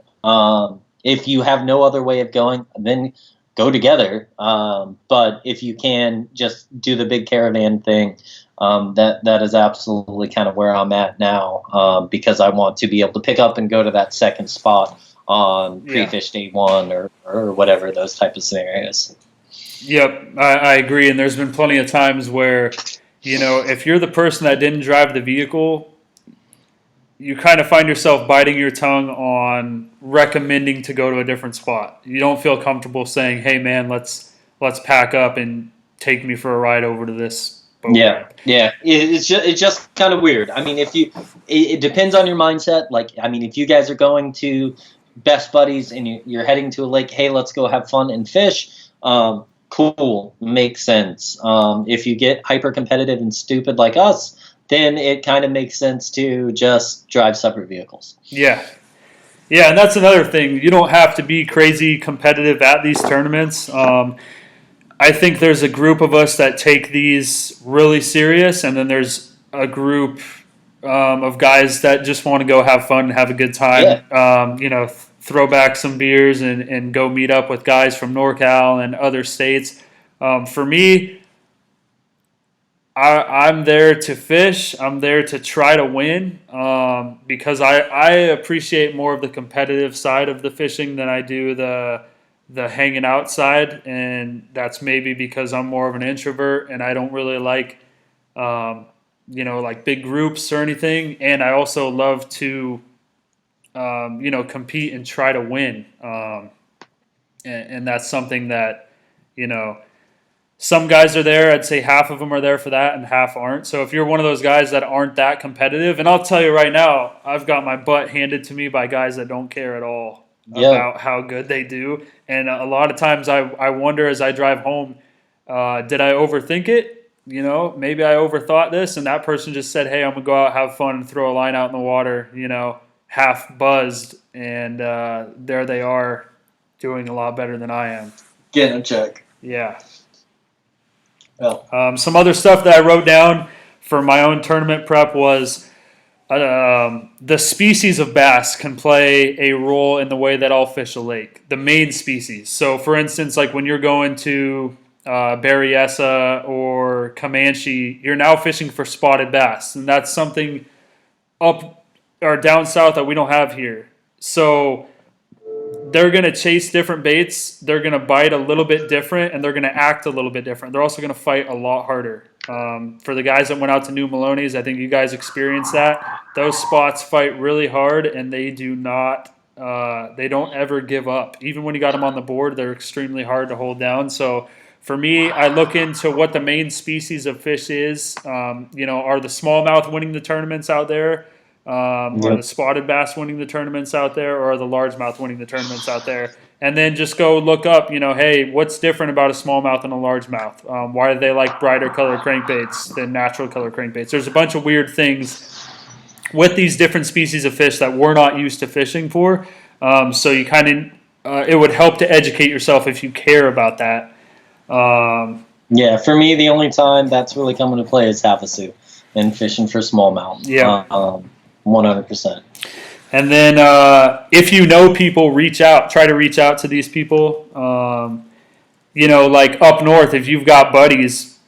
If you have no other way of going, then go together. But if you can just do the big caravan thing, that is absolutely kind of where I'm at now, because I want to be able to pick up and go to that second spot on pre-fish day 1 or whatever, those type of scenarios. Yep, I agree. And there's been plenty of times where, if you're the person that didn't drive the vehicle, you kind of find yourself biting your tongue on recommending to go to a different spot. You don't feel comfortable saying, "Hey, man, let's pack up and take me for a ride over to this boat ramp." Yeah. It's just kind of weird. I mean, it depends on your mindset. Like, I mean, if you guys are going to best buddies and you're heading to a lake, hey, let's go have fun and fish. Cool, makes sense. If you get hyper competitive and stupid like us, then it kind of makes sense to just drive separate vehicles. Yeah, and that's another thing. You don't have to be crazy competitive at these tournaments. I think there's a group of us that take these really serious, and then there's a group of guys that just want to go have fun and have a good time. Yeah. Throw back some beers and go meet up with guys from NorCal and other states. For me, I'm there to fish. I'm there to try to win, because I appreciate more of the competitive side of the fishing than I do the hanging out side, and that's maybe because I'm more of an introvert and I don't really like like big groups or anything. And I also love to compete and try to win, and that's something that some guys are there. I'd say half of them are there for that and half aren't. So if you're one of those guys that aren't that competitive, and I'll tell you right now, I've got my butt handed to me by guys that don't care at all about how good they do. And a lot of times I wonder as I drive home, did I overthink it? You know, maybe I overthought this, and that person just said, hey, I'm going to go out, have fun, and throw a line out in the water, you know, half buzzed. And there they are doing a lot better than I am. Getting a check. Yeah. Well, Some other stuff that I wrote down for my own tournament prep was the species of bass can play a role in the way that I'll fish a lake. The main species. So, for instance, like when you're going to Berryessa or Comanche, you're now fishing for spotted bass, and that's something up or down south that we don't have here. So they're going to chase different baits. They're going to bite a little bit different, and they're going to act a little bit different. They're also going to fight a lot harder. For the guys that went out to New Maloney's, I think you guys experienced that. Those spots fight really hard, and they do not. They don't ever give up. Even when you got them on the board, they're extremely hard to hold down. So for me, I look into what the main species of fish is. Are the smallmouth winning the tournaments out there? Are the spotted bass winning the tournaments out there, or are the largemouth winning the tournaments out there? And then just go look up, hey, what's different about a smallmouth and a largemouth? Why do they like brighter color crankbaits than natural color crankbaits? There's a bunch of weird things with these different species of fish that we're not used to fishing for. So you it would help to educate yourself if you care about that. Yeah, for me, the only time that's really come into play is Havasu and fishing for smallmouth. Yeah. 100%. And then if you know people, try to reach out to these people. Like up north, if you've got buddies,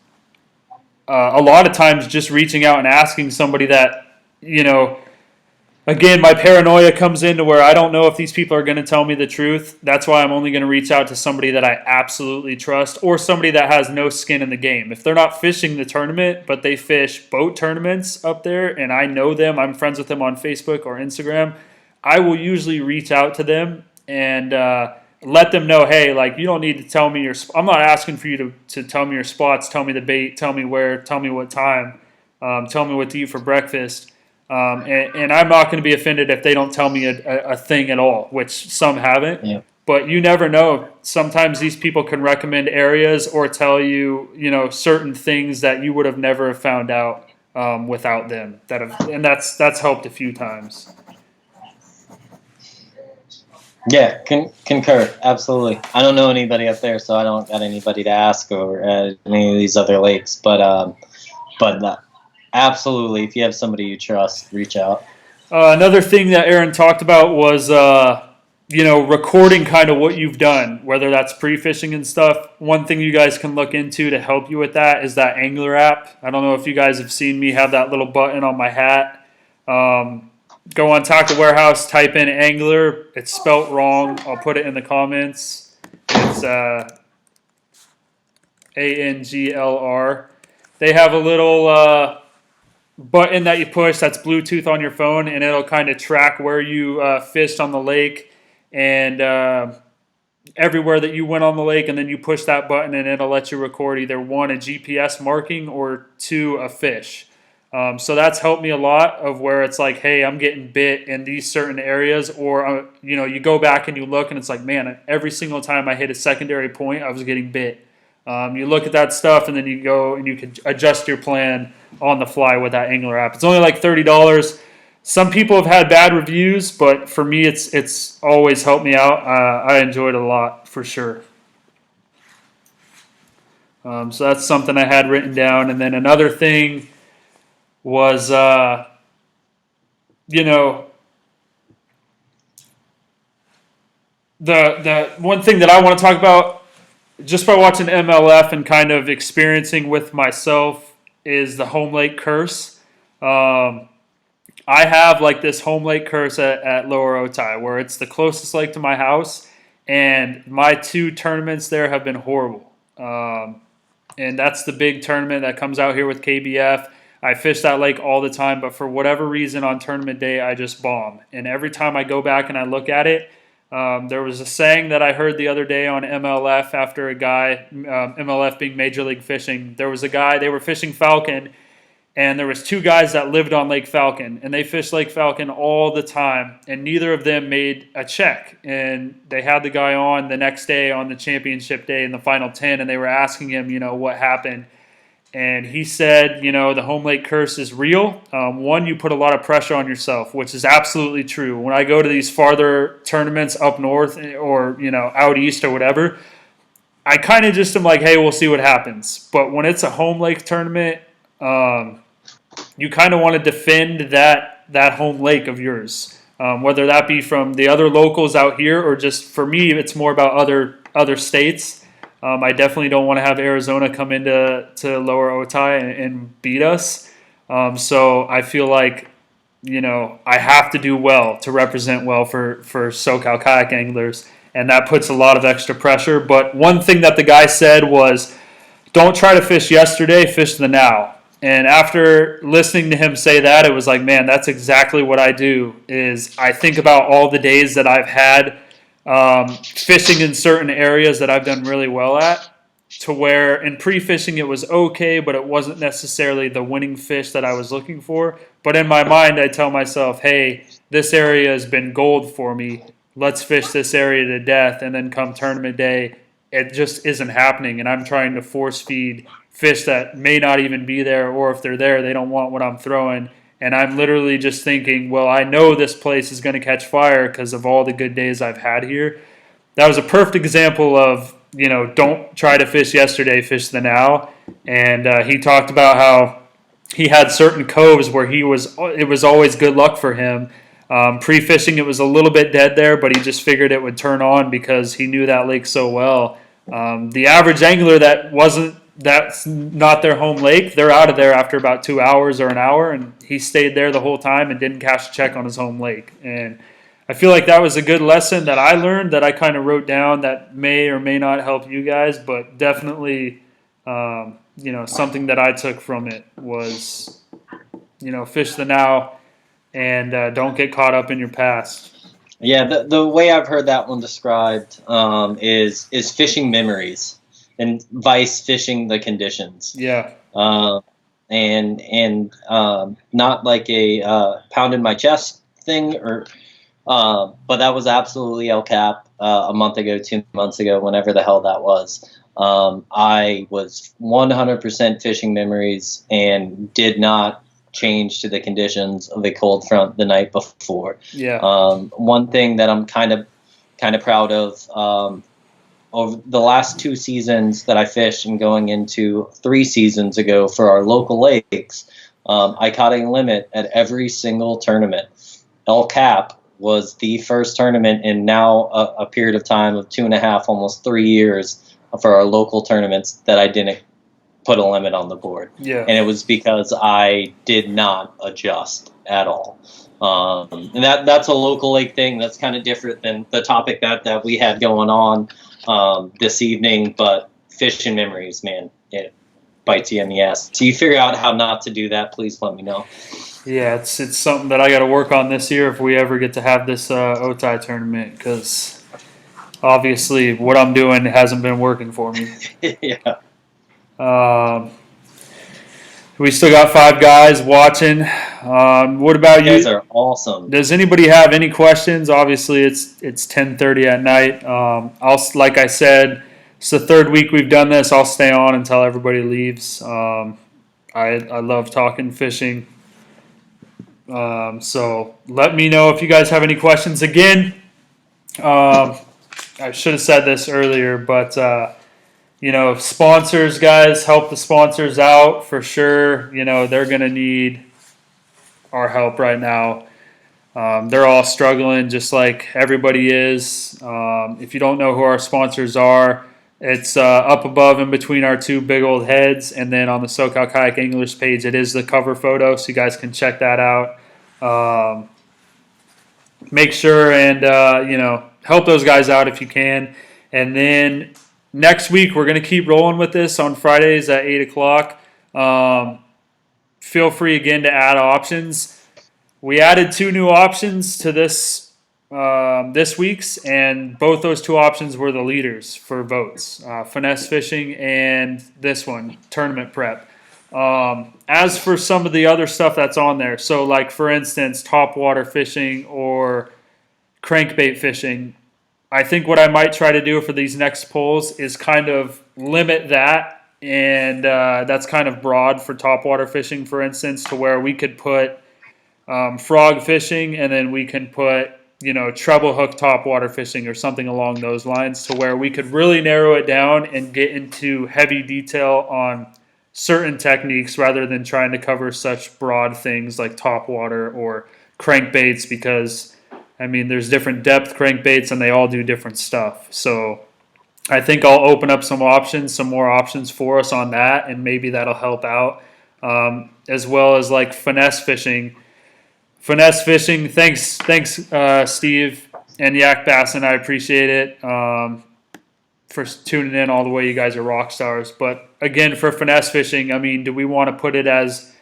a lot of times just reaching out and asking somebody that, again, my paranoia comes into where I don't know if these people are going to tell me the truth. That's why I'm only going to reach out to somebody that I absolutely trust, or somebody that has no skin in the game. If they're not fishing the tournament, but they fish boat tournaments up there, and I know them, I'm friends with them on Facebook or Instagram, I will usually reach out to them and let them know, hey, like, you don't need to tell me I'm not asking for you to tell me your spots, tell me the bait, tell me where, tell me what time, tell me what to eat for breakfast. And I'm not going to be offended if they don't tell me a thing at all, which some haven't. Yeah. But you never know. Sometimes these people can recommend areas or tell you, certain things that you would have never found out without them. And that's helped a few times. Yeah, concur. Absolutely. I don't know anybody up there, so I don't got anybody to ask or at any of these other lakes. But absolutely, if you have somebody you trust, reach out. Another thing that Aaron talked about was, recording kind of what you've done, whether that's pre-fishing and stuff. One thing you guys can look into to help you with that is that Angler app. I don't know if you guys have seen me have that little button on my hat. Go on Tackle Warehouse, type in Angler. It's spelt wrong. I'll put it in the comments. It's ANGLR. They have a little button that you push that's Bluetooth on your phone, and it'll kind of track where you fished on the lake and everywhere that you went on the lake, and then you push that button and it'll let you record either one, a GPS marking, or two, a fish. So that's helped me a lot of where it's like, hey, I'm getting bit in these certain areas, or, you go back and you look and it's like, man, every single time I hit a secondary point, I was getting bit. You look at that stuff and then you go and you can adjust your plan on the fly with that Angler app. It's only like $30. Some people have had bad reviews, but for me, it's always helped me out. I enjoyed it a lot for sure. So that's something I had written down. And then another thing was, the one thing that I want to talk about just by watching MLF and kind of experiencing with myself is the home lake curse. I have like this home lake curse at Lower Otay where it's the closest lake to my house, and my 2 tournaments there have been horrible. And that's the big tournament that comes out here with KBF. I fish that lake all the time, but for whatever reason on tournament day, I just bomb. And every time I go back and I look at it, There was a saying that I heard the other day on MLF after a guy, MLF being Major League Fishing. There was a guy, they were fishing Falcon, and there was two guys that lived on Lake Falcon, and they fished Lake Falcon all the time, and neither of them made a check. And they had the guy on the next day on the championship day in the final 10, and they were asking him, what happened. And he said, the home lake curse is real. One, you put a lot of pressure on yourself, which is absolutely true. When I go to these farther tournaments up north or, out east or whatever, I kind of just am like, hey, we'll see what happens. But when it's a home lake tournament, you kind of want to defend that home lake of yours, whether that be from the other locals out here or just for me, it's more about other states. I definitely don't want to have Arizona come into Lower Otay and beat us. So I feel like, I have to do well to represent well for SoCal Kayak Anglers, and that puts a lot of extra pressure. But one thing that the guy said was, don't try to fish yesterday, fish the now. And after listening to him say that, it was like, man, that's exactly what I do. Is I think about all the days that I've had fishing in certain areas that I've done really well at, to where in pre-fishing it was okay, but it wasn't necessarily the winning fish that I was looking for. But in my mind, I tell myself, hey, this area has been gold for me. Let's fish this area to death. And then come tournament day, it just isn't happening. And I'm trying to force feed fish that may not even be there, or if they're there, they don't want what I'm throwing. And I'm literally just thinking, well, I know this place is going to catch fire because of all the good days I've had here. That was a perfect example of, don't try to fish yesterday, fish the now. And he talked about how he had certain coves where it was always good luck for him. Pre-fishing, it was a little bit dead there, but he just figured it would turn on because he knew that lake so well. The average angler that's not their home lake, they're out of there after about 2 hours or an hour, and he stayed there the whole time and didn't cash a check on his home lake. And I feel like that was a good lesson that I learned, that I kind of wrote down, that may or may not help you guys, but definitely something that I took from it was, fish the now and don't get caught up in your past. Yeah, the way I've heard that one described is fishing memories, and vice fishing the conditions. Yeah. And not like a pound in my chest thing, but that was absolutely El Cap a month ago, 2 months ago, whenever the hell that was. I was 100% fishing memories and did not change to the conditions of a cold front the night before. Yeah. One thing that I'm kind of proud of, over the last 2 seasons that I fished and going into 3 seasons ago for our local lakes, I caught a limit at every single tournament. El Cap was the first tournament in now a period of time of 2.5, almost 3 years for our local tournaments that I didn't put a limit on the board. Yeah. And it was because I did not adjust at all. And that's a local lake thing. That's kind of different than the topic that we had going on this evening. But fishing memories, man, it bites you in the ass. So you figure out how not to do that, please let me know. Yeah, it's something that I got to work on this year if we ever get to have this Otay tournament, because obviously what I'm doing hasn't been working for me. Yeah. We still got 5 guys watching. What about you? You guys are awesome. Does anybody have any questions? Obviously, it's 10:30 at night. Like I said, it's the 3rd week we've done this. I'll stay on until everybody leaves. I love talking fishing. So let me know if you guys have any questions. Again, I should have said this earlier, but sponsors, guys, help the sponsors out for sure. They're going to need our help right now. They're all struggling just like everybody is. If you don't know who our sponsors are, it's up above in between our 2 big old heads, and then on the SoCal Kayak Anglers page, it is the cover photo, so you guys can check that out. Make sure and help those guys out if you can. And then next week we're going to keep rolling with this on Fridays at 8 o'clock. Feel free again to add options. We added 2 new options to this this week's, and both those two options were the leaders for votes: finesse fishing and this one, tournament prep. As for some of the other stuff that's on there, so like for instance, topwater fishing or crankbait fishing, I think what I might try to do for these next polls is kind of limit that, and that's kind of broad for topwater fishing, for instance, to where we could put frog fishing, and then we can put treble hook topwater fishing or something along those lines, to where we could really narrow it down and get into heavy detail on certain techniques rather than trying to cover such broad things like topwater or crankbaits, because I mean there's different depth crankbaits and they all do different stuff. So I think I'll open up some more options for us on that, and maybe that'll help out, as well as like finesse fishing. Thanks, Steve and Yak Bassin. I appreciate it for tuning in all the way. You guys are rock stars. But again, for finesse fishing, I mean, do we want to put it as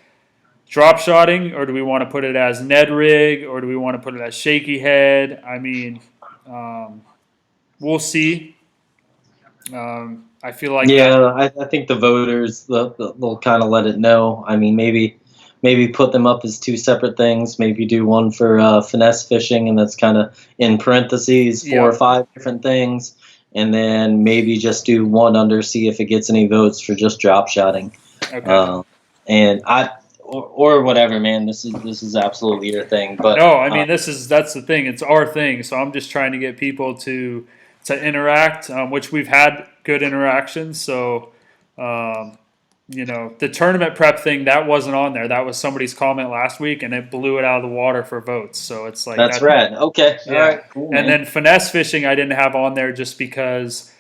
drop shotting, or do we want to put it as Ned rig, or do we want to put it as shaky head? I mean, we'll see. I feel like I think the voters they'll kind of let it know. I mean, maybe put them up as two separate things. Maybe do one for finesse fishing, and that's kind of in parentheses 4 or 5 different things, and then maybe just do one under, see if it gets any votes for just drop shotting. Okay. And or whatever, man. This is absolutely your thing. But no, I mean that's the thing. It's our thing. So I'm just trying to get people to interact, which we've had good interactions. So. The tournament prep thing, that wasn't on there. That was somebody's comment last week, and it blew it out of the water for votes. So it's like that's rad. Okay, yeah. All right, cool, and then finesse fishing, I didn't have on there just because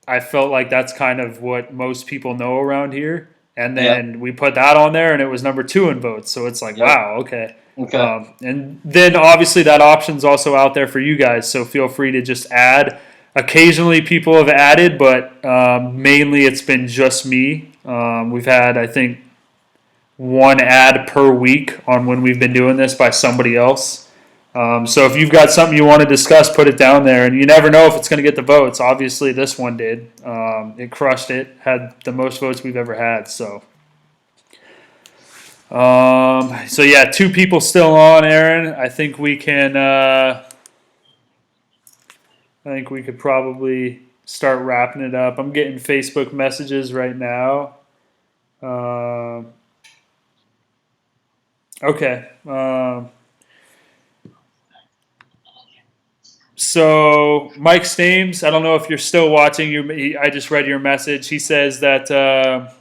I felt like that's kind of what most people know around here. And then we put that on there, and it was number 2 in votes. So it's like, wow, okay. And then obviously that option's also out there for you guys. So feel free to just add. Occasionally people have added, but mainly it's been just me. We've had, I think, 1 ad per week on when we've been doing this by somebody else. So if you've got something you want to discuss, put it down there. And you never know if it's going to get the votes. Obviously, this one did. It crushed it. Had the most votes we've ever had. So yeah, 2 people still on, Aaron. I think we can. I think we could probably start wrapping it up. I'm getting Facebook messages right now. Okay. So Mike Stames, I don't know if you're still watching. I just read your message. He says that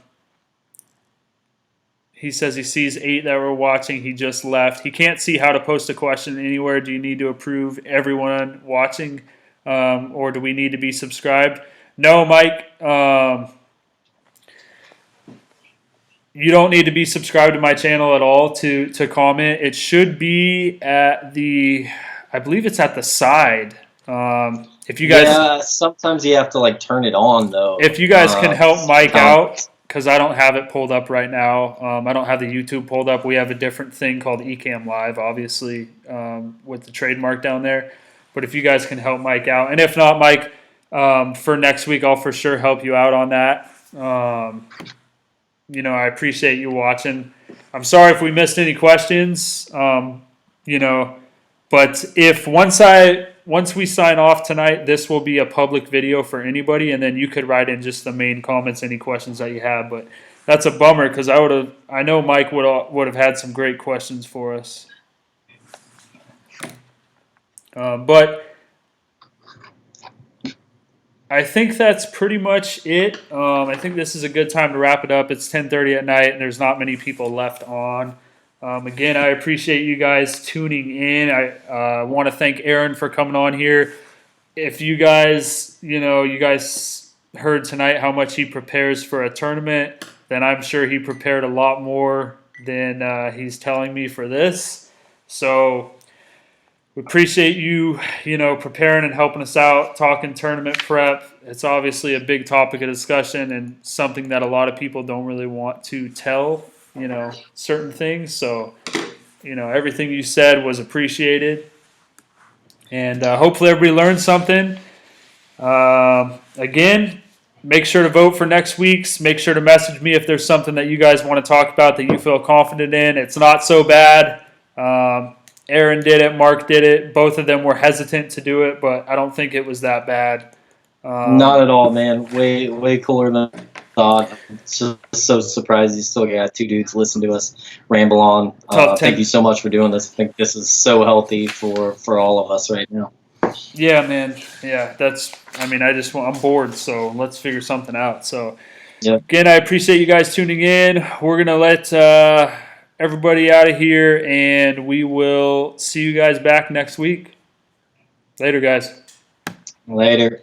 he sees 8 that were watching. He just left. He can't see how to post a question anywhere. Do you need to approve everyone watching, or do we need to be subscribed? No, Mike. You don't need to be subscribed to my channel at all to comment. It should be at I believe it's at the side. If you guys, sometimes you have to like turn it on though. If you guys can help Mike out, because I don't have it pulled up right now. I don't have the YouTube pulled up. We have a different thing called Ecamm Live, obviously, with the trademark down there. But if you guys can help Mike out, and if not, Mike, for next week, I'll for sure help you out on that. I appreciate you watching. I'm sorry if we missed any questions. But if once we sign off tonight, this will be a public video for anybody, and then you could write in just the main comments, any questions that you have. But that's a bummer because I know Mike would have had some great questions for us. But I think that's pretty much it. I think this is a good time to wrap it up. It's 10:30 at night, and there's not many people left on. Again, I appreciate you guys tuning in. I want to thank Aaron for coming on here. If you guys heard tonight how much he prepares for a tournament, then I'm sure he prepared a lot more than he's telling me for this. So we appreciate you, preparing and helping us out, talking tournament prep. It's obviously a big topic of discussion and something that a lot of people don't really want to tell, certain things. So, everything you said was appreciated. And hopefully everybody learned something. Again, make sure to vote for next week's. Make sure to message me if there's something that you guys want to talk about that you feel confident in. It's not so bad. Aaron did it. Mark did it. Both of them were hesitant to do it, but I don't think it was that bad. Not at all, man. Way cooler than I thought. I'm just so surprised you still got two dudes listen to us ramble on. Thank you so much for doing this. I think this is so healthy for all of us right now. Yeah, man. Yeah, I'm bored, so let's figure something out. So, Yep. Again, I appreciate you guys tuning in. We're going to let everybody out of here, and we will see you guys back next week. Later, guys. Later.